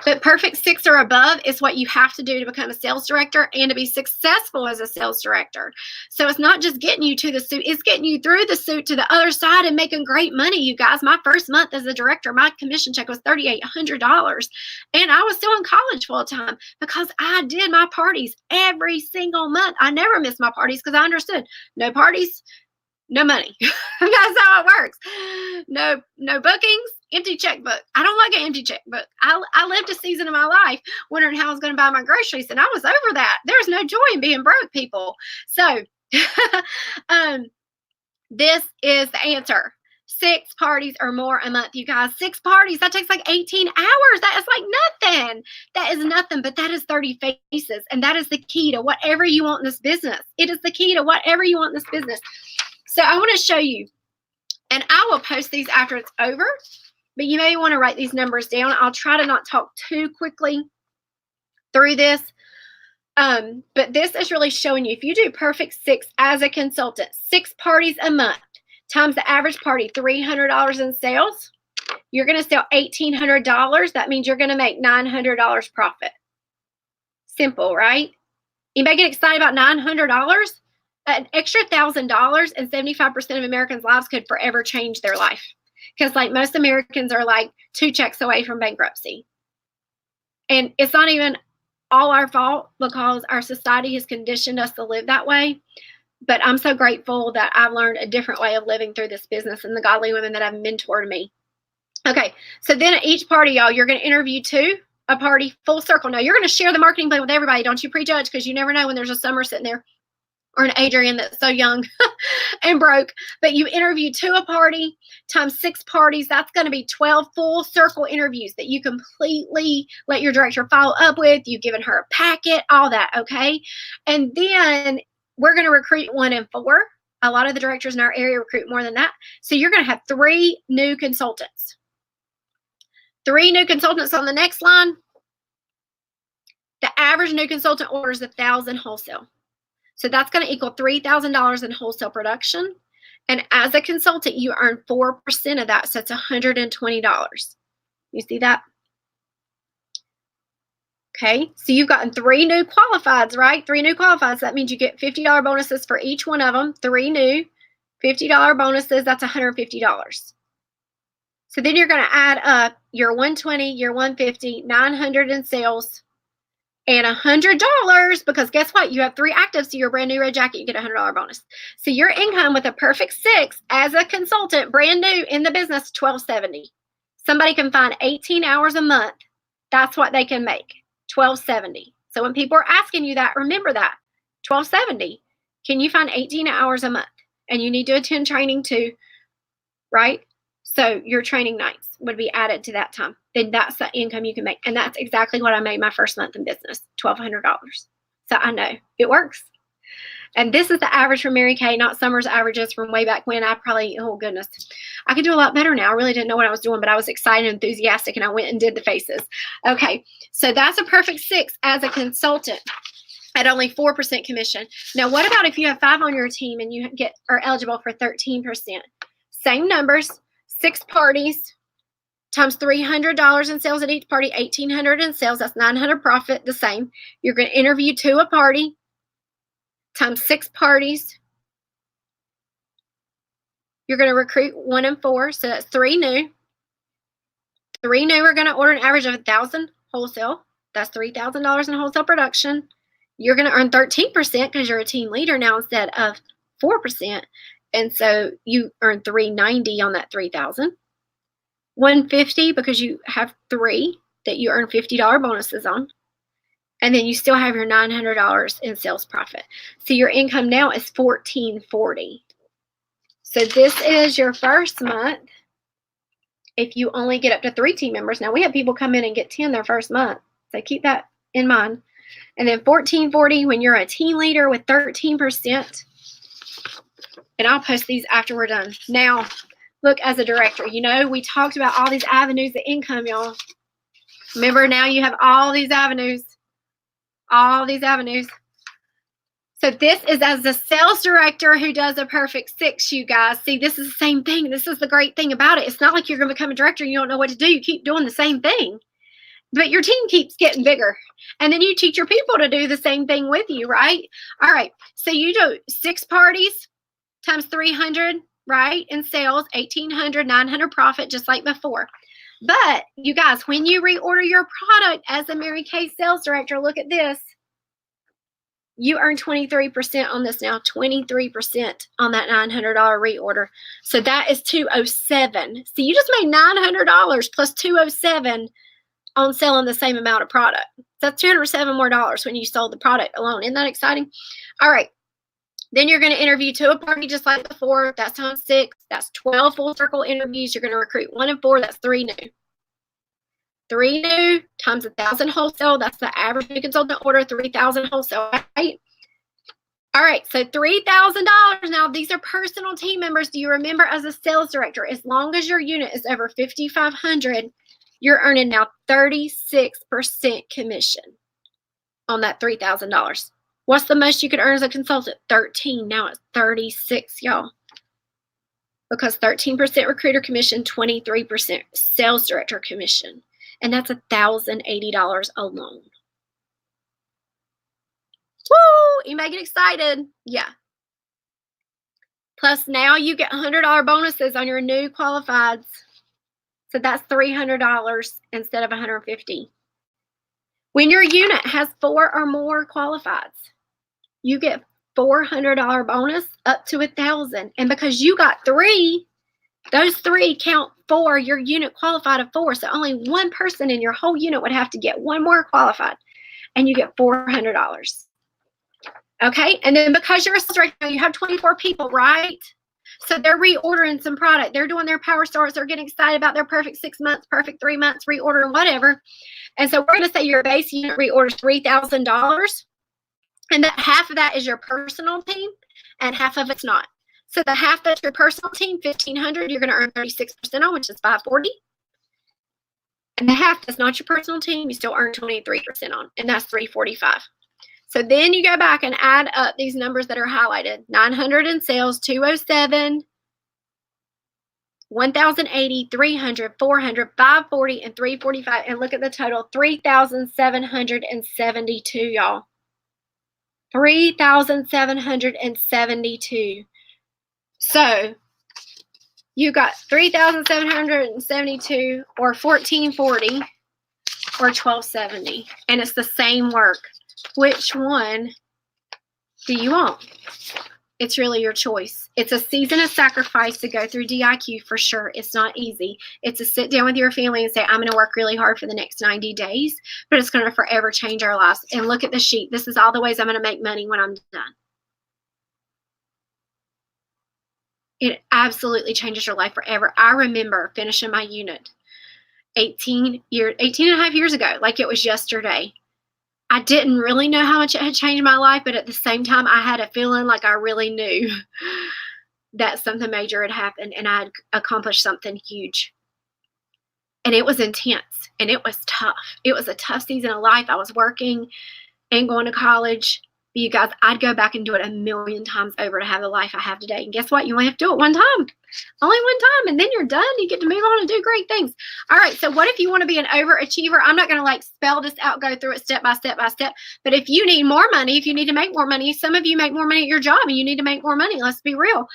Speaker 1: But Perfect 6 or above is what you have to do to become a sales director and to be successful as a sales director. So it's not just getting you to the suit, it's getting you through the suit to the other side and making great money, you guys. My first month as a director, my commission check was $3,800. And I was still in college full time because I did my parties every single month. I never missed my parties because I understood no parties, no money. That's how it works. No bookings, empty checkbook. I don't like an empty checkbook. I lived a season of my life wondering how I was going to buy my groceries, and I was over that. There's no joy in being broke, people. So this is the answer. 6 parties or more a month, you guys. 6 parties. That takes like 18 hours. That is like nothing. That is nothing, but that is 30 faces, and that is the key to whatever you want in this business. It is the key to whatever you want in this business. So I want to show you, and I will post these after it's over, but you may want to write these numbers down. I'll try to not talk too quickly through this. But this is really showing you, if you do Perfect 6 as a consultant, 6 parties a month times the average party, $300 in sales, you're going to sell $1,800. That means you're going to make $900 profit. Simple, right? Anybody get excited about $900? An extra $1,000 and 75% of Americans' lives could forever change their life. Because like most Americans are like 2 checks away from bankruptcy. And it's not even all our fault because our society has conditioned us to live that way. But I'm so grateful that I've learned a different way of living through this business and the godly women that have mentored me. Okay, so then at each party, y'all, you're going to interview 2, a party, full circle. Now, you're going to share the marketing plan with everybody. Don't you prejudge, because you never know when there's a Summer sitting there or an Adrian that's so young and broke. But you interview 2 a party times 6 parties. That's going to be 12 full circle interviews that you completely let your director follow up with. You've given her a packet, all that, okay? And then we're going to recruit 1 in 4. A lot of the directors in our area recruit more than that. So you're going to have 3 new consultants. 3 new consultants on the next line. The average new consultant orders 1,000 wholesale. So that's going to equal $3,000 in wholesale production. And as a consultant, you earn 4% of that. So it's $120. You see that? Okay. So you've gotten 3 new qualifieds, right? 3 new qualifieds. That means you get $50 bonuses for each one of them. 3 new $50 bonuses. That's $150. So then you're going to add up your $120, your $150, $900 in sales, and $100, because guess what? You have 3 actives, so your brand new red jacket, you get a $100 bonus. So your income with a Perfect 6 as a consultant, brand new in the business, $1,270. Somebody can find 18 hours a month. That's what they can make, $1,270. So when people are asking you that, remember that, $1,270. Can you find 18 hours a month? And you need to attend training too, right? So your training nights would be added to that time. Then that's the income you can make. And that's exactly what I made my first month in business, $1,200. So I know it works. And this is the average for Mary Kay, not Summer's averages from way back when. Oh goodness, I could do a lot better now. I really didn't know what I was doing, but I was excited and enthusiastic, and I went and did the faces. Okay, so that's a perfect 6 as a consultant at only 4% commission. Now, what about if you have 5 on your team and you are eligible for 13%? Same numbers, 6 parties times $300 in sales at each party, $1,800 in sales. That's $900 profit. The same. You're going to interview 2 a party times 6 parties. You're going to recruit 1 and 4, so that's 3 new. 3 new are going to order an average of 1,000 wholesale. That's $3,000 in wholesale production. You're going to earn 13% because you're a team leader now instead of 4%. And so you earn $390 on that 3,000. $150 because you have 3 that you earn $50 bonuses on. And then you still have your $900 in sales profit. So your income now is $1,440. So this is your first month if you only get up to 3 team members. Now we have people come in and get 10 their first month. So keep that in mind. And then $1,440 when you're a team leader with 13%. And I'll post these after we're done. Now, look, as a director, we talked about all these avenues of income, y'all. Remember, now you have all these avenues. All these avenues. So this is as a sales director who does a perfect 6, you guys. See, this is the same thing. This is the great thing about it. It's not like you're going to become a director and you don't know what to do. You keep doing the same thing. But your team keeps getting bigger. And then you teach your people to do the same thing with you, right? All right. So you do 6 parties times 300, right, in sales, 1,800, 900 profit, just like before. But, you guys, when you reorder your product as a Mary Kay sales director, look at this. You earn 23% on this now, 23% on that $900 reorder. So that is $207. So you just made $900 plus $207 on selling the same amount of product. That's $207 more when you sold the product alone. Isn't that exciting? All right. Then you're going to interview 2 a party just like before. That's times 6. That's 12 full circle interviews. You're going to recruit 1 and 4. That's 3 new. 3 new times 1,000 wholesale. That's the average new consultant order, 3,000 wholesale, right? All right, so $3,000. Now, these are personal team members. Do you remember as a sales director, as long as your unit is over 5,500, you're earning now 36% commission on that $3,000. What's the most you could earn as a consultant? 13. Now it's 36, y'all. Because 13% recruiter commission, 23% sales director commission. And that's $1,080 alone. Woo! You may get excited. Yeah. Plus now you get $100 bonuses on your new qualifieds. So that's $300 instead of $150. When your unit has 4 or more qualifieds, you get $400 bonus up to $1,000. And because you got 3, those 3 count for your unit qualified of 4. So only 1 person in your whole unit would have to get 1 more qualified. And you get $400. Okay? And then because you're a sales director, you have 24 people, right? So they're reordering some product. They're doing their power stars. They're getting excited about their perfect 6 months, perfect 3 months, reordering whatever. And so we're going to say your base unit reorders $3,000. And that half of that is your personal team, and half of it's not. So the half that's your personal team, $1,500, you're going to earn 36% on, which is $540. And the half that's not your personal team, you still earn 23% on, and that's $345. So then you go back and add up these numbers that are highlighted. 900 in sales, 207, 1,080, 300, 400, 540, and 345. And look at the total, 3,772, y'all. 3,772. So you got 3,772 or 1,440 or 1,270. And it's the same work. Which one do you want? It's really your choice. It's a season of sacrifice to go through DIQ for sure. It's not easy. It's a sit down with your family and say, I'm going to work really hard for the next 90 days, but it's going to forever change our lives. And look at the sheet. This is all the ways I'm going to make money when I'm done. It absolutely changes your life forever. I remember finishing my unit 18 and a half years ago, like it was yesterday. I didn't really know how much it had changed my life, but at the same time, I had a feeling like I really knew that something major had happened and I had accomplished something huge. And it was intense and it was tough. It was a tough season of life. I was working and going to college. But you guys, I'd go back and do it a million times over to have the life I have today. And guess what? You only have to do it one time. Only one time, and then you're done. You get to move on and do great things. All right, so what if you want to be an overachiever? I'm not going to like spell this out, go through it step by step by step. But if you need more money, if you need to make more money, some of you make more money at your job and you need to make more money. Let's be real.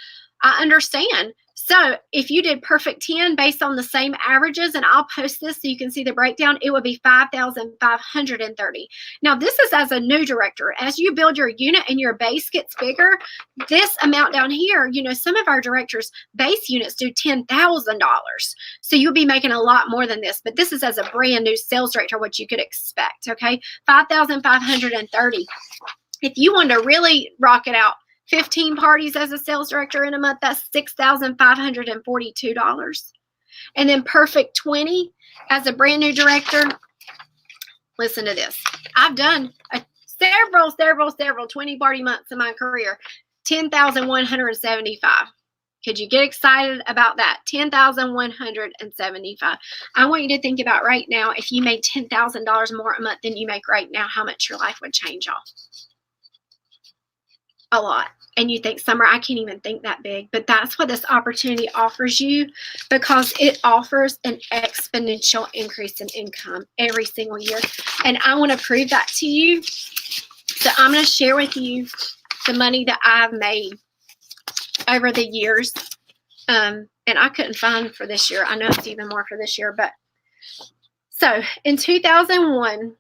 Speaker 1: I understand. So if you did perfect 10 based on the same averages, and I'll post this so you can see the breakdown, it would be 5,530. Now, this is as a new director. As you build your unit and your base gets bigger, this amount down here, you know, some of our directors' base units do $10,000. So you'll be making a lot more than this. But this is as a brand new sales director, what you could expect, okay? 5,530. If you want to really rock it out, 15 parties as a sales director in a month, that's $6,542. And then perfect 20 as a brand new director. Listen to this. I've done several 20 party months in my career. 10,175. Could you get excited about that? 10,175. I want you to think about right now, if you made $10,000 more a month than you make right now, how much your life would change, y'all. A lot. And you think, Summer, I can't even think that big. But that's what this opportunity offers you, because it offers an exponential increase in income every single year. And I want to prove that to you. So I'm going to share with you the money that I've made over the years. And I couldn't find for this year. I know it's even more for this year. But so in 2001,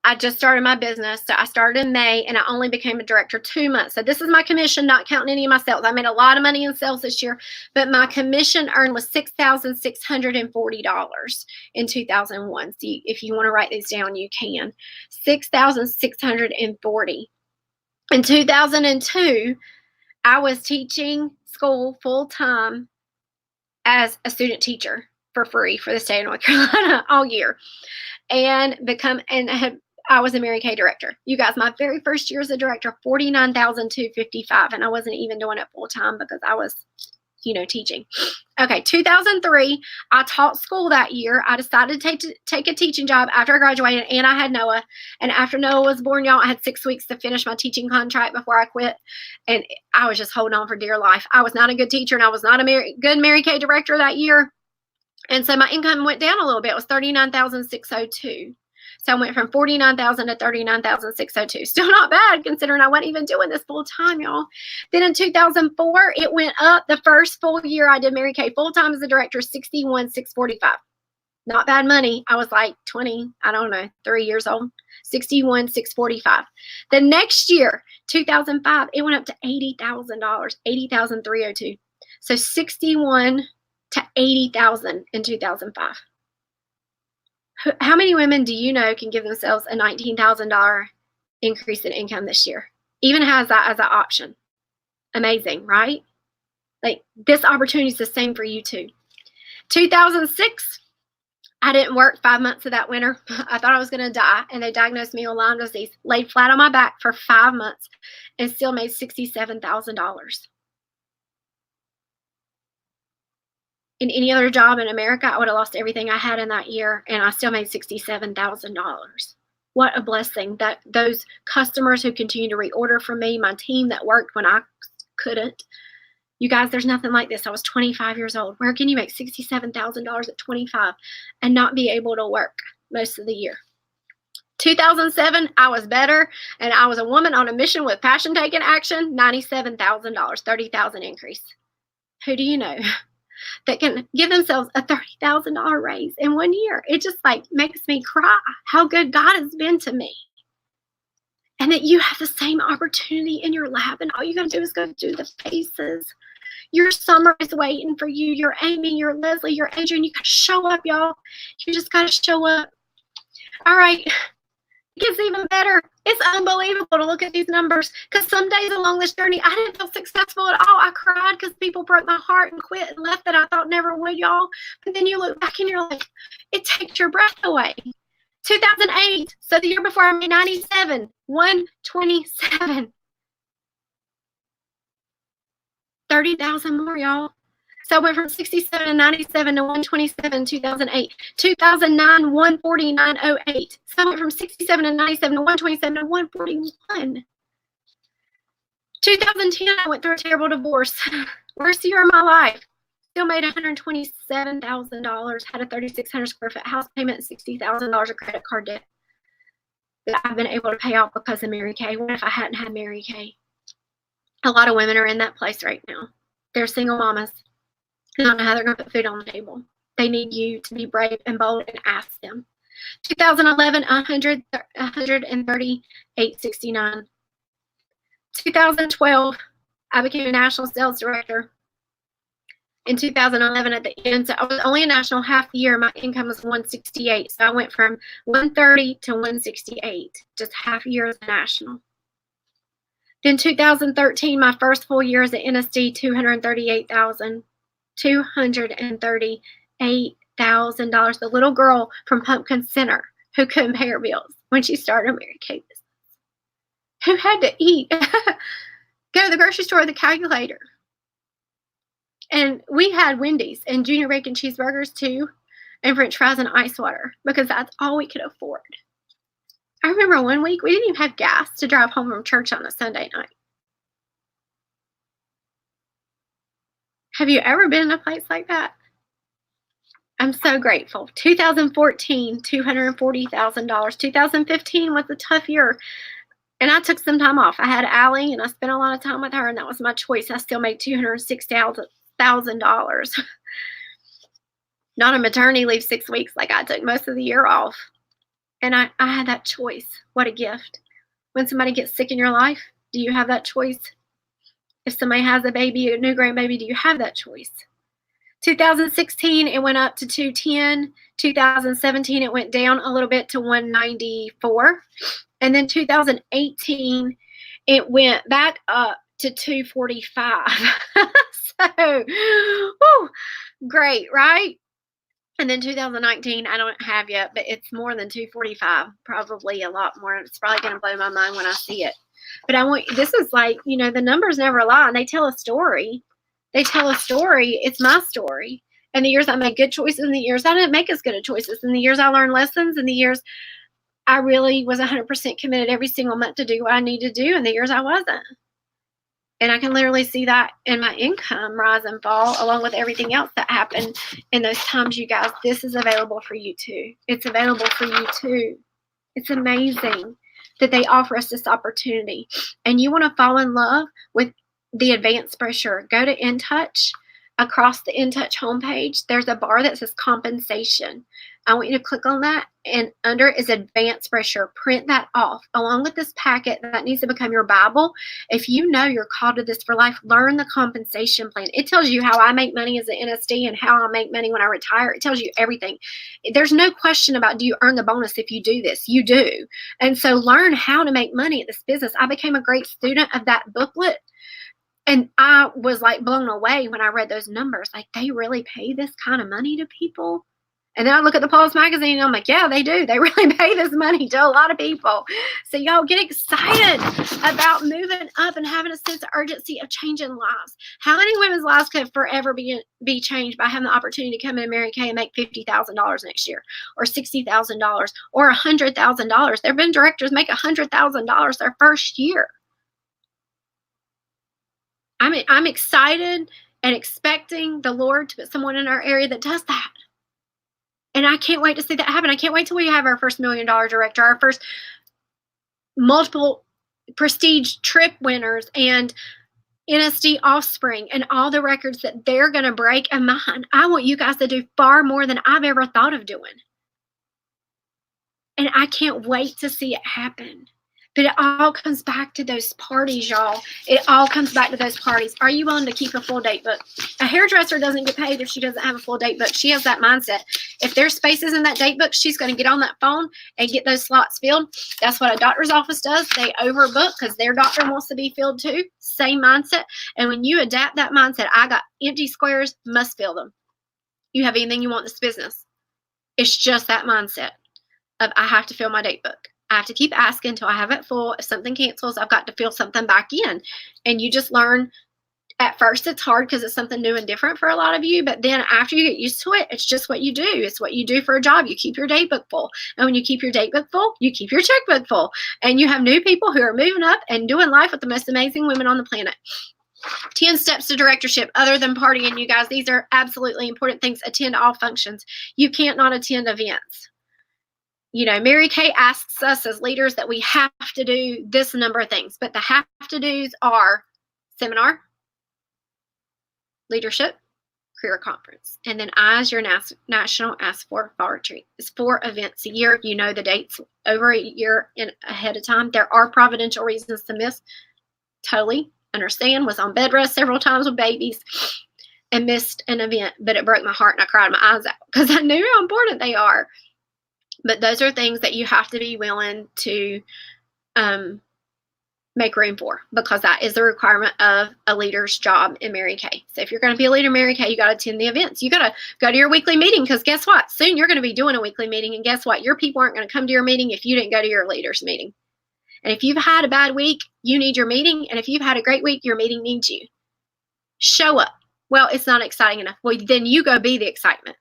Speaker 1: I just started my business. So I started in May and I only became a director 2 months. So this is my commission, not counting any of my sales. I made a lot of money in sales this year, but my commission earned was $6,640 in 2001. So if you want to write these down, you can. $6,640. In 2002, I was teaching school full time as a student teacher for free for the state of North Carolina all year. I was a Mary Kay director. You guys, my very first year as a director, $49,255, and I wasn't even doing it full time because I was, teaching. Okay, 2003, I taught school that year. I decided to take a teaching job after I graduated, and I had Noah. And after Noah was born, y'all, I had 6 weeks to finish my teaching contract before I quit, and I was just holding on for dear life. I was not a good teacher, and I was not a good Mary Kay director that year. And so my income went down a little bit. It was $39,602. So I went from $49,000 to $39,602. Still not bad considering I wasn't even doing this full time, y'all. Then in 2004, it went up. The first full year I did Mary Kay full time as a director, $61,645. Not bad money. I was like 3 years old. $61,645. The next year, 2005, it went up to $80,000, $80,302. So $61,000 to $80,000 in 2005. How many women do you know can give themselves a $19,000 increase in income this year? Even has that as an option. Amazing, right? Like, this opportunity is the same for you too. 2006, I didn't work 5 months of that winter. I thought I was going to die, and they diagnosed me with Lyme disease. Laid flat on my back for 5 months and still made $67,000. In any other job in America, I would have lost everything I had in that year, and I still made $67,000. What a blessing. That those customers who continue to reorder from me, my team that worked when I couldn't. You guys, there's nothing like this. I was 25 years old. Where can you make $67,000 at 25 and not be able to work most of the year? 2007, I was better, and I was a woman on a mission with passion taking action, $97,000, $30,000 increase. Who do you know that can give themselves a $30,000 raise in 1 year? It just makes me cry how good God has been to me. And that you have the same opportunity in your lap, and all you got to do is go do the faces. Your summer is waiting for you. You're Amy, you're Leslie, you're Adrian. You got to show up, y'all. You just got to show up. All right. It gets even better. It's unbelievable to look at these numbers, because some days along this journey, I didn't feel successful at all. I cried because people broke my heart and quit and left that I thought never would, y'all. But then you look back and you're like, it takes your breath away. 2008, so the year before I made 97, 127. 30,000 more, y'all. So I went from 67 to 97 to 127, 2008. 2009, 149.08. So I went from 67 to 97 to 127 to 141. 2010, I went through a terrible divorce. Worst year of my life. Still made $127,000, had a 3,600 square foot house payment, $60,000 of credit card debt that I've been able to pay off because of Mary Kay. What if I hadn't had Mary Kay? A lot of women are in that place right now. They're single mamas. They don't know how they're going to put food on the table. They need you to be brave and bold and ask them. 2011, 138.69. 2012, I became a national sales director. In 2011 at the end, so I was only a national half the year. My income was 168. So I went from 130 to 168, just half a year as a national. Then 2013, my first full year as an NSD, $238,000. $238,000. The little girl from Pumpkin Center who couldn't pay her bills when she started a Mary Kay business, who had to eat, go to the grocery store with a calculator. And we had Wendy's and junior bacon cheeseburgers too, and French fries and ice water, because that's all we could afford. I remember one week we didn't even have gas to drive home from church on a Sunday night. Have you ever been in a place like that? I'm so grateful. 2014, $240,000. 2015 was a tough year, and I took some time off. I had Allie, and I spent a lot of time with her, and that was my choice. I still made $206,000. Not a maternity leave 6 weeks like I took most of the year off. And I had that choice. What a gift. When somebody gets sick in your life, do you have that choice? If somebody has a baby, a new grandbaby, do you have that choice? 2016, it went up to 210. 2017, it went down a little bit to 194. And then 2018, it went back up to 245. So, whew, great, right? And then 2019, I don't have yet, but it's more than 245, probably a lot more. It's probably going to blow my mind when I see it. But this is like, the numbers never lie, and they tell a story. They tell a story. It's my story. And the years I made good choices, and the years I didn't make as good of choices, and the years I learned lessons, and the years I really was 100% committed every single month to do what I needed to do, and the years I wasn't. And I can literally see that in my income rise and fall, along with everything else that happened in those times, you guys. This is available for you too. It's available for you too. It's amazing that they offer us this opportunity. And you want to fall in love with the advanced brochure. Go to InTouch. Across the InTouch homepage, there's a bar that says compensation. I want you to click on that, and under it is advanced brochure. Print that off along with this packet that needs to become your Bible. If you know you're called to this for life, learn the compensation plan. It tells you how I make money as an NSD and how I make money when I retire. It tells you everything. There's no question about, do you earn the bonus if you do this? You do. And so learn how to make money at this business. I became a great student of that booklet. And I was like blown away when I read those numbers. Like, they really pay this kind of money to people? And then I look at the Pulse magazine and I'm like, yeah, they do. They really pay this money to a lot of people. So y'all get excited about moving up and having a sense of urgency of changing lives. How many women's lives could forever be changed by having the opportunity to come in Mary Kay and make $50,000 next year, or $60,000, or $100,000? There have been directors make $100,000 their first year. I'm excited and expecting the Lord to put someone in our area that does that. And I can't wait to see that happen. I can't wait till we have our first $1 million director, our first multiple prestige trip winners, and NSD offspring, and all the records that they're going to break. And mine, I want you guys to do far more than I've ever thought of doing. And I can't wait to see it happen. But it all comes back to those parties, y'all. It all comes back to those parties. Are you willing to keep a full date book? A hairdresser doesn't get paid if she doesn't have a full date book. She has that mindset. If there's spaces in that date book, she's going to get on that phone and get those slots filled. That's what a doctor's office does. They overbook because their doctor wants to be filled too. Same mindset. And when you adapt that mindset, I got empty squares, must fill them. You have anything you want in this business. It's just that mindset of I have to fill my date book. I have to keep asking until I have it full. If something cancels, I've got to fill something back in. And you just learn. At first, it's hard because it's something new and different for a lot of you. But then after you get used to it, it's just what you do. It's what you do for a job. You keep your date book full. And when you keep your date book full, you keep your checkbook full. And you have new people who are moving up and doing life with the most amazing women on the planet. 10 steps to directorship other than partying, you guys. These are absolutely important things. Attend all functions. You can't not attend events. You know, Mary Kay asks us as leaders that we have to do this number of things, but the have to do's are seminar, leadership, career conference, and then I, as your national, ask for fall retreat. It's 4 events a year. You know the dates over a year ahead of time. There are providential reasons to miss. Totally understand. Was on bed rest several times with babies and missed an event, but it broke my heart and I cried my eyes out because I knew how important they are. But those are things that you have to be willing to make room for, because that is the requirement of a leader's job in Mary Kay. So if you're going to be a leader in Mary Kay, you got to attend the events. You got to go to your weekly meeting, because guess what? Soon you're going to be doing a weekly meeting, and guess what? Your people aren't going to come to your meeting if you didn't go to your leader's meeting. And if you've had a bad week, you need your meeting. And if you've had a great week, your meeting needs you. Show up. Well, it's not exciting enough. Well, then you go be the excitement.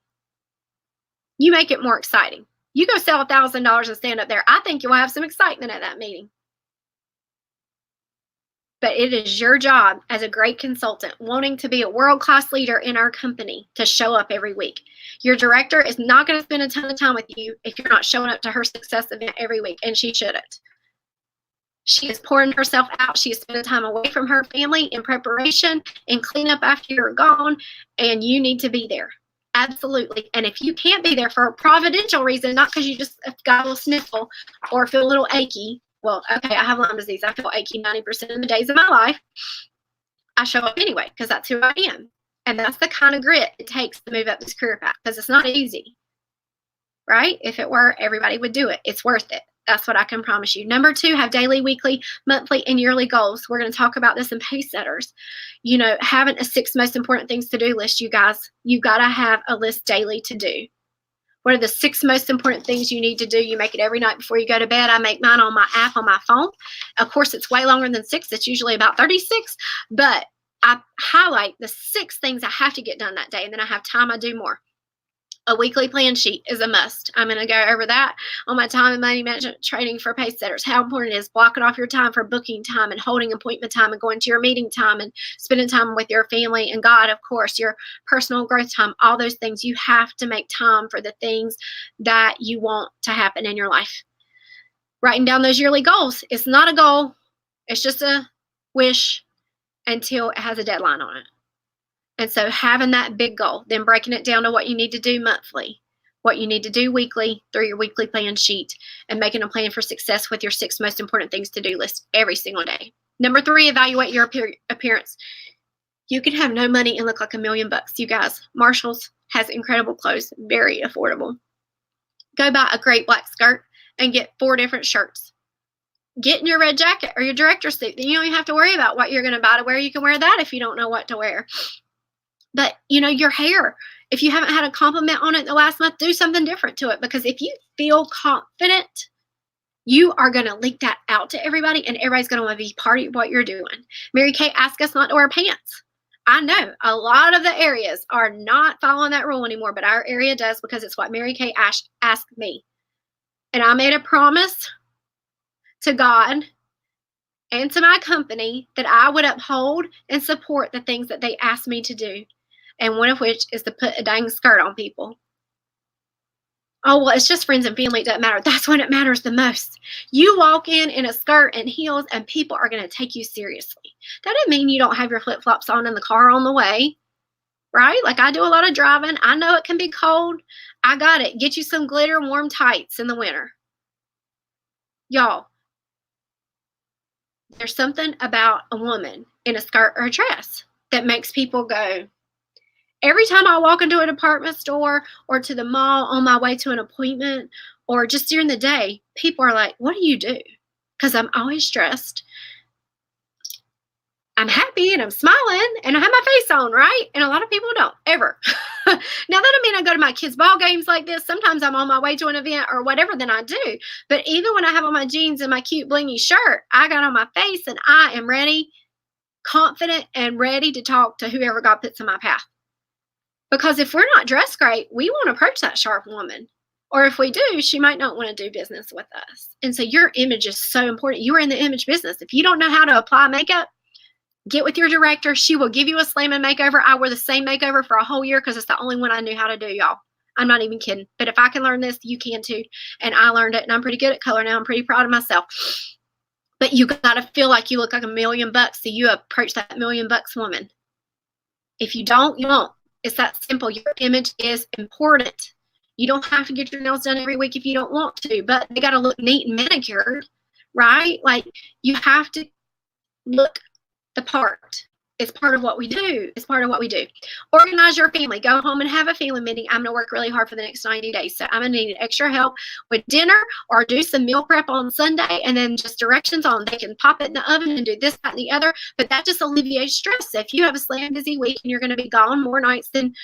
Speaker 1: You make it more exciting. You go sell $1,000 and stand up there. I think you'll have some excitement at that meeting. But it is your job as a great consultant wanting to be a world-class leader in our company to show up every week. Your director is not going to spend a ton of time with you if you're not showing up to her success event every week, and she shouldn't. She is pouring herself out. She is spending time away from her family in preparation and cleanup after you're gone, and you need to be there. Absolutely. And if you can't be there for a providential reason, not because you just got a little sniffle or feel a little achy. Well, okay, I have Lyme disease. I feel achy 90% of the days of my life. I show up anyway because that's who I am. And that's the kind of grit it takes to move up this career path, because it's not easy, right? If it were, everybody would do it. It's worth it. That's what I can promise you. Number 2, have daily, weekly, monthly, and yearly goals. We're going to talk about this in pace setters. You know, having a 6 most important things to do list, you guys. You've got to have a list daily to do. What are the 6 most important things you need to do? You make it every night before you go to bed. I make mine on my app on my phone. Of course, it's way longer than 6. It's usually about 36. But I highlight the 6 things I have to get done that day, and then I have time I do more. A weekly plan sheet is a must. I'm going to go over that on my time and money management training for pace setters. How important it is blocking off your time for booking time and holding appointment time and going to your meeting time and spending time with your family and God, of course, your personal growth time, all those things. You have to make time for the things that you want to happen in your life. Writing down those yearly goals. It's not a goal. It's just a wish until it has a deadline on it. And so having that big goal, then breaking it down to what you need to do monthly, what you need to do weekly through your weekly plan sheet, and making a plan for success with your 6 most important things to do list every single day. Number 3, evaluate your appearance. You can have no money and look like $1 million. You guys, Marshall's has incredible clothes, very affordable. Go buy a great black skirt and get 4 different shirts. Get in your red jacket or your director's suit. Then you don't even have to worry about what you're going to buy to wear. You can wear that if you don't know what to wear. But, you know, your hair, if you haven't had a compliment on it the last month, do something different to it. Because if you feel confident, you are going to leak that out to everybody, and everybody's going to want to be part of what you're doing. Mary Kay asked us not to wear pants. I know a lot of the areas are not following that rule anymore, but our area does, because it's what Mary Kay asked me. And I made a promise to God and to my company that I would uphold and support the things that they asked me to do. And one of which is to put a dang skirt on people. Oh, well, it's just friends and family. It doesn't matter. That's when it matters the most. You walk in a skirt and heels, and people are going to take you seriously. That doesn't mean you don't have your flip-flops on in the car on the way, right? Like, I do a lot of driving. I know it can be cold. I got it. Get you some glitter warm tights in the winter. Y'all, there's something about a woman in a skirt or a dress that makes people go. Every time I walk into a department store or to the mall on my way to an appointment or just during the day, people are like, what do you do? Because I'm always dressed. I'm happy and I'm smiling and I have my face on, right? And a lot of people don't, ever. Now, that doesn't mean I go to my kids' ball games like this. Sometimes I'm on my way to an event or whatever, then I do. But even when I have on my jeans and my cute blingy shirt, I got on my face and I am ready, confident and ready to talk to whoever God puts in my path. Because if we're not dressed great, we won't approach that sharp woman. Or if we do, she might not want to do business with us. And so your image is so important. You are in the image business. If you don't know how to apply makeup, get with your director. She will give you a slamming makeover. I wore the same makeover for a whole year because it's the only one I knew how to do, y'all. I'm not even kidding. But if I can learn this, you can too. And I learned it, and I'm pretty good at color now. I'm pretty proud of myself. But you got to feel like you look like $1 million, so you approach that $1 million woman. If you don't, you won't. It's that simple. Your image is important. You don't have to get your nails done every week if you don't want to, but they got to look neat and manicured, right? Like, you have to look the part. It's part of what we do. It's part of what we do. Organize your family. Go home and have a family meeting. I'm going to work really hard for the next 90 days. So I'm going to need extra help with dinner or do some meal prep on Sunday and then just directions on they can pop it in the oven and do this, that, and the other. But that just alleviates stress. So if you have a slam busy week and you're going to be gone more nights than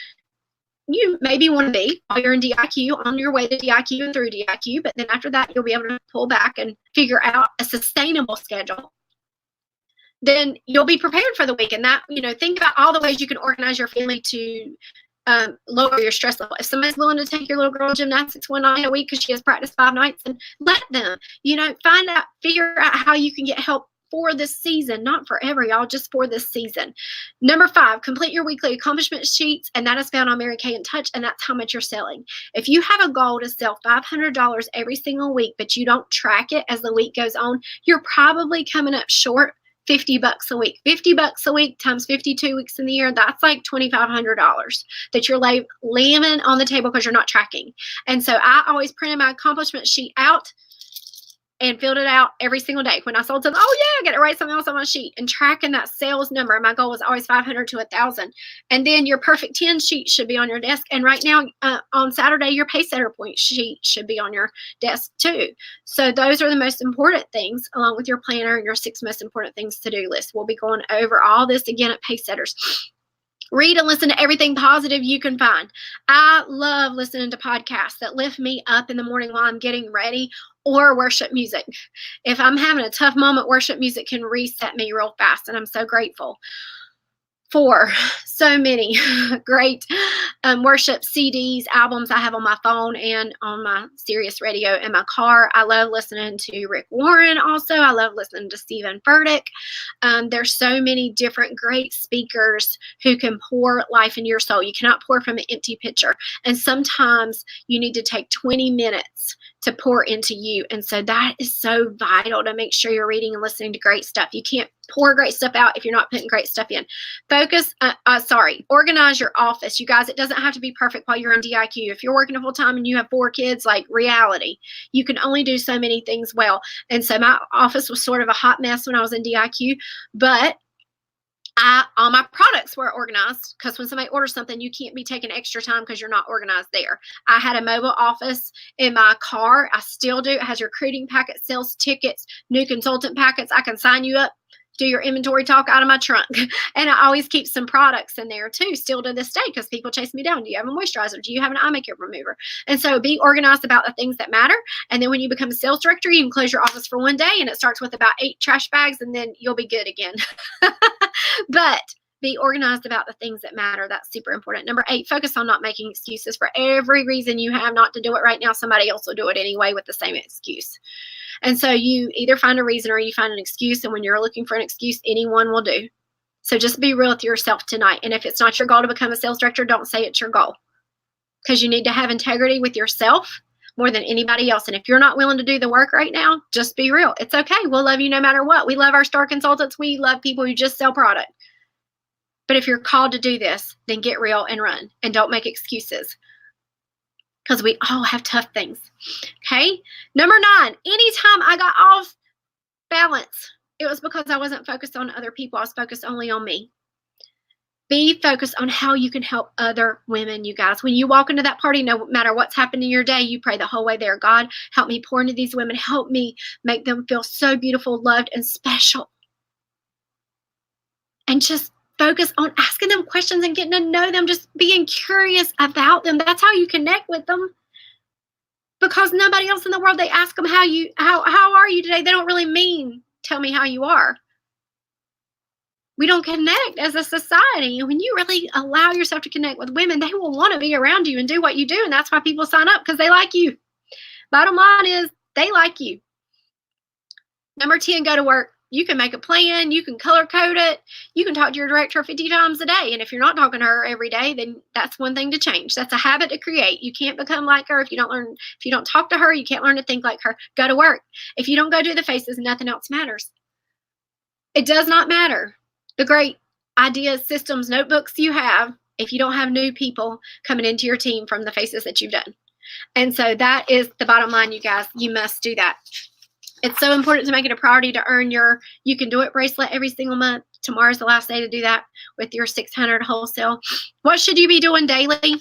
Speaker 1: you maybe want to be while you're in DIQ, on your way to DIQ and through DIQ. But then after that, you'll be able to pull back and figure out a sustainable schedule. Then you'll be prepared for the week. And that, think about all the ways you can organize your family to lower your stress level. If somebody's willing to take your little girl to gymnastics one night a week because she has practiced 5 nights, then let them, figure out how you can get help for this season, not forever, y'all, just for this season. Number 5, complete your weekly accomplishment sheets, and that is found on Mary Kay in Touch, and that's how much you're selling. If you have a goal to sell $500 every single week, but you don't track it as the week goes on, you're probably coming up short $50 a week. $50 a week times 52 weeks in the year, that's like $2,500 that you're laying on the table because you're not tracking. And so I always printed my accomplishment sheet out and filled it out every single day. When I sold something, I got to write something else on my sheet and tracking that sales number. My goal was always 500 to 1,000. And then your perfect 10 sheet should be on your desk. And right now on Saturday, your pay setter point sheet should be on your desk too. So those are the most important things, along with your planner and your 6 most important things to do list. We'll be going over all this again at Pay Setters. Read and listen to everything positive you can find. I love listening to podcasts that lift me up in the morning while I'm getting ready, or worship music. If I'm having a tough moment, worship music can reset me real fast, and I'm so grateful for so many great worship CDs, albums I have on my phone and on my Sirius radio in my car. I love listening to Rick Warren also. I love listening to Stephen Furtick. There's so many different great speakers who can pour life into your soul. You cannot pour from an empty pitcher. And sometimes you need to take 20 minutes to pour into you. And so that is so vital to make sure you're reading and listening to great stuff. You can't pour great stuff out if you're not putting great stuff in. Organize your office. You guys, it doesn't have to be perfect while you're in DIQ. If you're working a full time and you have 4 kids, like reality, you can only do so many things well. And so my office was sort of a hot mess when I was in DIQ, but all my products were organized, because when somebody orders something, you can't be taking extra time because you're not organized there. I had a mobile office in my car. I still do. It has recruiting packets, sales tickets, new consultant packets. I can sign you up, do your inventory talk out of my trunk. And I always keep some products in there too, still to this day, because people chase me down. Do you have a moisturizer? Do you have an eye makeup remover? And so be organized about the things that matter. And then when you become a sales director, you can close your office for one day, and it starts with about 8 trash bags, and then you'll be good again. But be organized about the things that matter. That's super important. Number 8, focus on not making excuses for every reason you have not to do it right now. Somebody else will do it anyway with the same excuse. And so you either find a reason or you find an excuse. And when you're looking for an excuse, anyone will do. So just be real with yourself tonight. And if it's not your goal to become a sales director, don't say it's your goal, because you need to have integrity with yourself more than anybody else. And if you're not willing to do the work right now, just be real. It's okay. We'll love you no matter what. We love our star consultants. We love people who just sell product. But if you're called to do this, then get real and run, and don't make excuses, because we all have tough things. Okay. Number 9, anytime I got off balance, It was because I wasn't focused on other people. I was focused only on me. Be focused on how you can help other women, you guys. When you walk into that party, no matter what's happened in your day, you pray the whole way there. God, help me pour into these women. Help me make them feel so beautiful, loved, and special. And just focus on asking them questions and getting to know them, just being curious about them. That's how you connect with them. Because nobody else in the world, they ask them how are you today? They don't really mean tell me how you are. We don't connect as a society. And when you really allow yourself to connect with women, they will want to be around you and do what you do. And that's why people sign up, because they like you. Bottom line is they like you. Number 10, go to work. You can make a plan. You can color code it. You can talk to your director 50 times a day. And if you're not talking to her every day, then that's one thing to change. That's a habit to create. You can't become like her if you don't talk to her. You can't learn to think like her. Go to work. If you don't go do the faces, nothing else matters. It does not matter the great ideas, systems, notebooks you have if you don't have new people coming into your team from the faces that you've done. And so that is the bottom line, you guys. You must do that. It's so important to make it a priority to earn your You Can Do It bracelet every single month. Tomorrow's the last day to do that with your 600 wholesale. What should you be doing daily?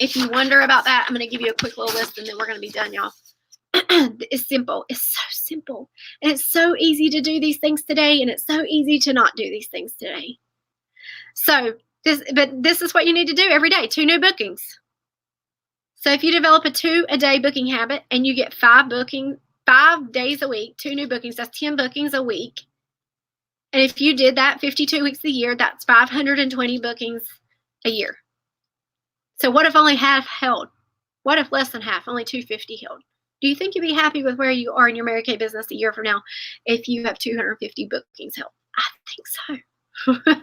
Speaker 1: If you wonder about that, I'm going to give you a quick little list and then we're going to be done, y'all. It's simple. It's so simple. And it's so easy to do these things today, and it's so easy to not do these things today. So this is what you need to do every day, 2 new bookings. So if you develop a 2-a-day booking habit and you get 5 days a week, 2 new bookings, that's 10 bookings a week. And if you did that 52 weeks a year, that's 520 bookings a year. So what if only half held? What if less than half, only 250 held? Do you think you'd be happy with where you are in your Mary Kay business a year from now if you have 250 bookings held? I think so.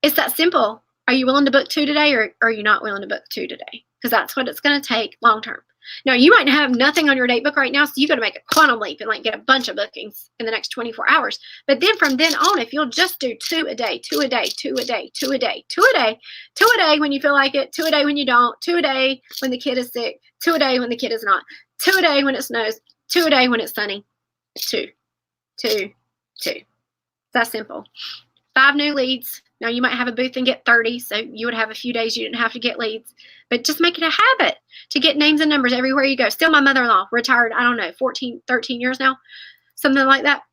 Speaker 1: It's that simple. Are you willing to book 2 today, or are you not willing to book 2 today? Because that's what it's going to take long term. Now, you might have nothing on your date book right now, so you got to make a quantum leap and get a bunch of bookings in the next 24 hours. But then from then on, if you'll just do 2 a day, 2 a day, 2 a day, 2 a day, 2 a day, 2 a day when you feel like it, 2 a day when you don't, 2 a day when the kid is sick, 2 a day when the kid is not, 2 a day when it snows, 2 a day when it's sunny, 2, 2, 2. It's that simple. 5 new leads. Now, you might have a booth and get 30, so you would have a few days you didn't have to get leads. But just make it a habit to get names and numbers everywhere you go. Still my mother-in-law, retired, I don't know, 14, 13 years now, something like that.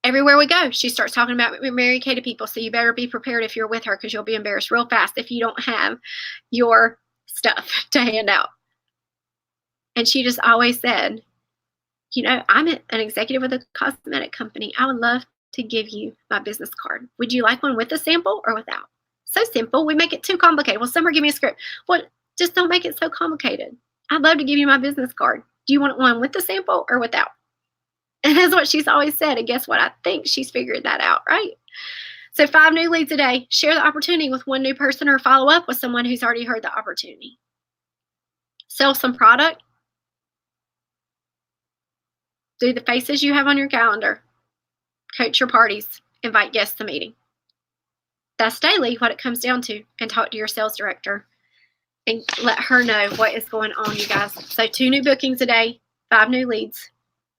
Speaker 1: Everywhere we go, she starts talking about Mary Kay to people, so you better be prepared if you're with her, because you'll be embarrassed real fast if you don't have your stuff to hand out. And she just always said, I'm an executive with a cosmetic company. I would love to give you my business card. Would you like one with a sample or without? So simple. We make it too complicated. Well, Summer, give me a script. Well, just don't make it so complicated. I'd love to give you my business card. Do you want one with the sample or without? And that's what she's always said. And guess what? I think she's figured that out, right? So 5 new leads a day. Share the opportunity with 1 new person or follow up with someone who's already heard the opportunity. Sell some product. Do the faces you have on your calendar. Coach your parties. Invite guests to meeting. That's daily what it comes down to. And talk to your sales director and let her know what is going on, you guys. So 2 new bookings a day, 5 new leads.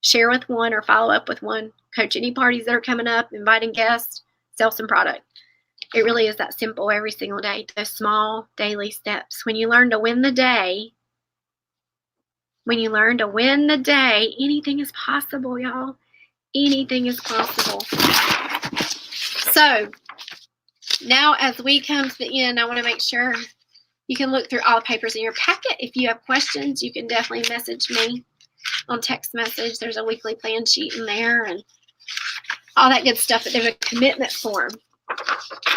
Speaker 1: Share with 1 or follow up with 1. Coach any parties that are coming up, inviting guests, sell some product. It really is that simple every single day. Those small daily steps. When you learn to win the day, anything is possible, y'all. Anything is possible. So now as we come to the end, I want to make sure you can look through all the papers in your packet. If you have questions, you can definitely message me on text message. There's a weekly plan sheet in there and all that good stuff. But there's a commitment form.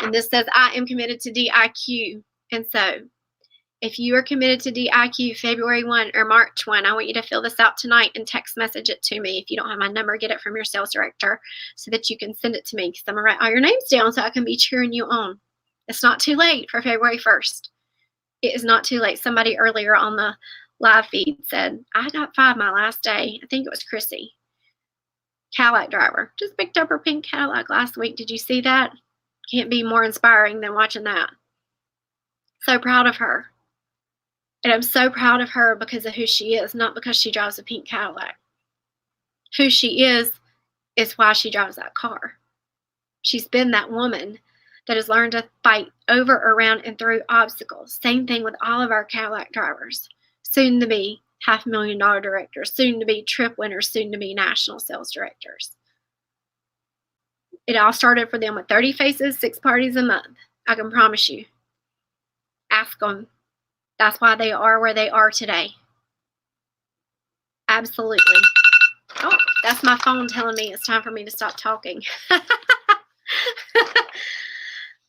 Speaker 1: And this says, I am committed to DIQ. And so if you are committed to DIQ February 1 or March 1, I want you to fill this out tonight and text message it to me. If you don't have my number, get it from your sales director so that you can send it to me, because I'm going to write all your names down so I can be cheering you on. It's not too late for February 1st. It is not too late. Somebody earlier on the live feed said, I got 5 my last day. I think it was Chrissy. Cadillac driver. Just picked up her pink Cadillac last week. Did you see that? Can't be more inspiring than watching that. So proud of her. And I'm so proud of her because of who she is, not because she drives a pink Cadillac. Who she is is why she drives that car. She's been that woman that has learned to fight over, around, and through obstacles. Same thing with all of our Cadillac drivers, soon to be $500,000 directors, soon to be trip winners, soon to be national sales directors. It all started for them with 30 faces, 6 parties a month. I can promise you. Ask them. That's why they are where they are today. Absolutely. Oh, that's my phone telling me it's time for me to stop talking.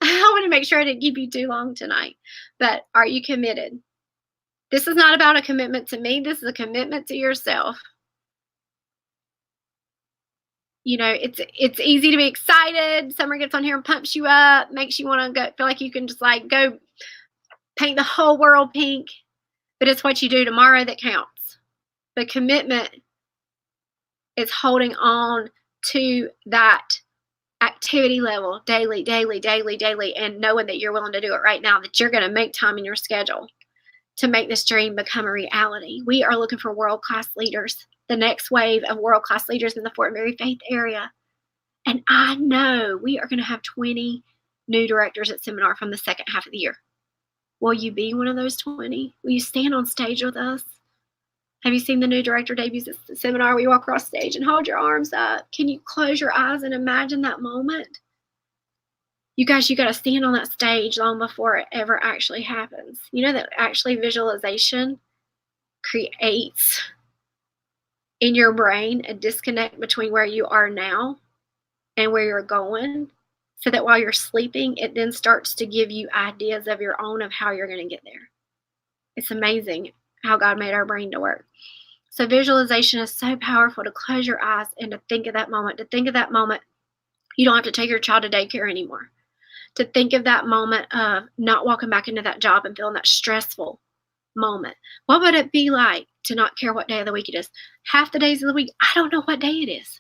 Speaker 1: I want to make sure I didn't keep you too long tonight. But are you committed? This is not about a commitment to me. This is a commitment to yourself. You know, it's easy to be excited. Summer gets on here and pumps you up, makes you want to go, feel like you can just like go paint the whole world pink. But it's what you do tomorrow that counts. The commitment is holding on to that activity level daily, and knowing that you're willing to do it right now, that you're going to make time in your schedule to make this dream become a reality. We are looking for world-class leaders, the next wave of world-class leaders in the Fort Mary Faith area. And I know we are going to have 20 new directors at seminar from the second half of the year. Will you be one of those 20? Will you stand on stage with us? Have you seen the new director debuts at the seminar where you walk across stage and hold your arms up? Can you close your eyes and imagine that moment? You guys, you got to stand on that stage long before it ever actually happens. You know that actually visualization creates in your brain a disconnect between where you are now and where you're going, so that while you're sleeping, it then starts to give you ideas of your own of how you're going to get there. It's amazing how God made our brain to work. So visualization is so powerful, to close your eyes and to think of that moment. You don't have to take your child to daycare anymore. To think of that moment of not walking back into that job and feeling that stressful moment. What would it be like to not care what day of the week it is? Half the days of the week, I don't know what day it is.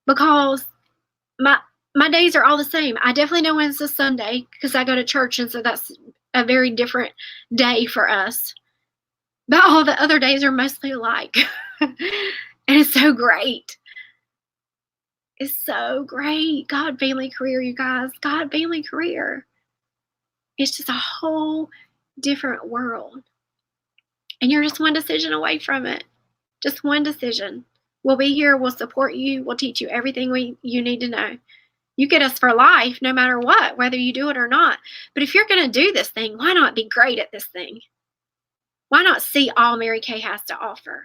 Speaker 1: Because my days are all the same. I definitely know when it's a Sunday because I go to church, and so that's a very different day for us. But all the other days are mostly alike. And it's so great. It's so great. God, family, career, you guys. God, family, career. It's just a whole different world. And you're just one decision away from it. Just one decision. We'll be here. We'll support you. We'll teach you everything you need to know. You get us for life no matter what, whether you do it or not. But if you're going to do this thing, why not be great at this thing? Why not see all Mary Kay has to offer?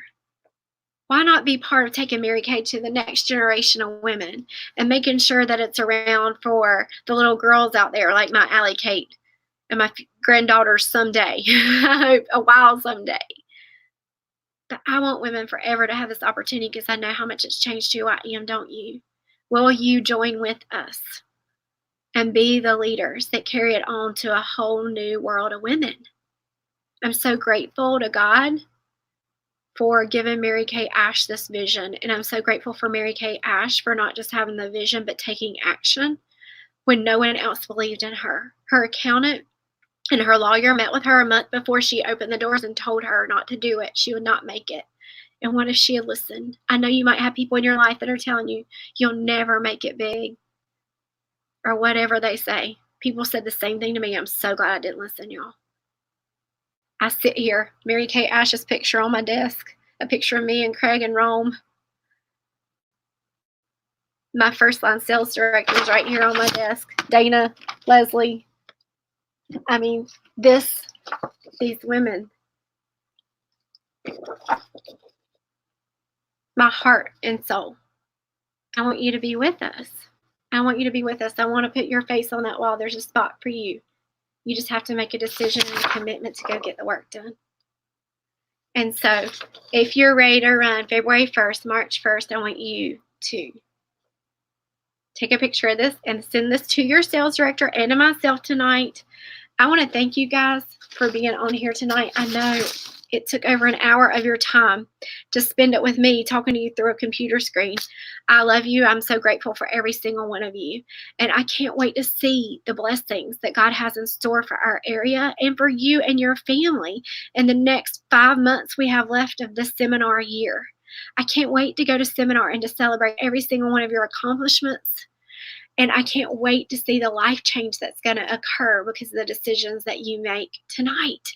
Speaker 1: Why not be part of taking Mary Kay to the next generation of women and making sure that it's around for the little girls out there like my Allie Kate and my granddaughters someday. I hope a while someday. But I want women forever to have this opportunity because I know how much it's changed who I am, don't you? Will you join with us and be the leaders that carry it on to a whole new world of women? I'm so grateful to God for giving Mary Kay Ash this vision. And I'm so grateful for Mary Kay Ash for not just having the vision, but taking action when no one else believed in her. Her accountant and her lawyer met with her a month before she opened the doors and told her not to do it. She would not make it. And what if she had listened? I know you might have people in your life that are telling you, you'll never make it big. Or whatever they say. People said the same thing to me. I'm so glad I didn't listen, y'all. I sit here, Mary Kay Ash's picture on my desk, a picture of me and Craig in Rome. My first line sales director is right here on my desk. Dana, Leslie. I mean, these women. My heart and soul. I want you to be with us. I want you to be with us. I want to put your face on that wall. There's a spot for you. You just have to make a decision and a commitment to go get the work done. And so if you're ready to run February 1st, March 1st, I want you to take a picture of this and send this to your sales director and to myself tonight. I want to thank you guys for being on here tonight. I know it took over an hour of your time to spend it with me talking to you through a computer screen. I love you. I'm so grateful for every single one of you. And I can't wait to see the blessings that God has in store for our area and for you and your family in the next 5 months we have left of this seminar year. I can't wait to go to seminar and to celebrate every single one of your accomplishments. And I can't wait to see the life change that's going to occur because of the decisions that you make tonight.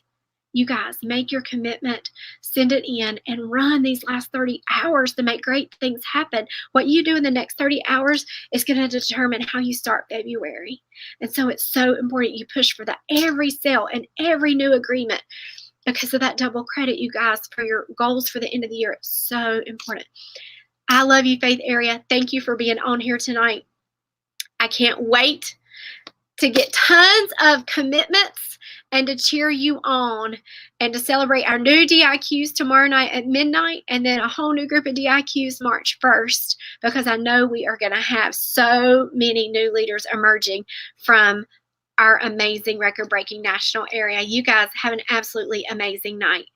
Speaker 1: You guys, make your commitment, send it in, and run these last 30 hours to make great things happen. What you do in the next 30 hours is going to determine how you start February. And so it's so important you push for that every sale and every new agreement because of that double credit, you guys, for your goals for the end of the year. It's so important. I love you, Faith Area. Thank you for being on here tonight. I can't wait to get tons of commitments and to cheer you on and to celebrate our new DIQs tomorrow night at midnight, and then a whole new group of DIQs March 1st, because I know we are going to have so many new leaders emerging from our amazing record-breaking national area. You guys have an absolutely amazing night.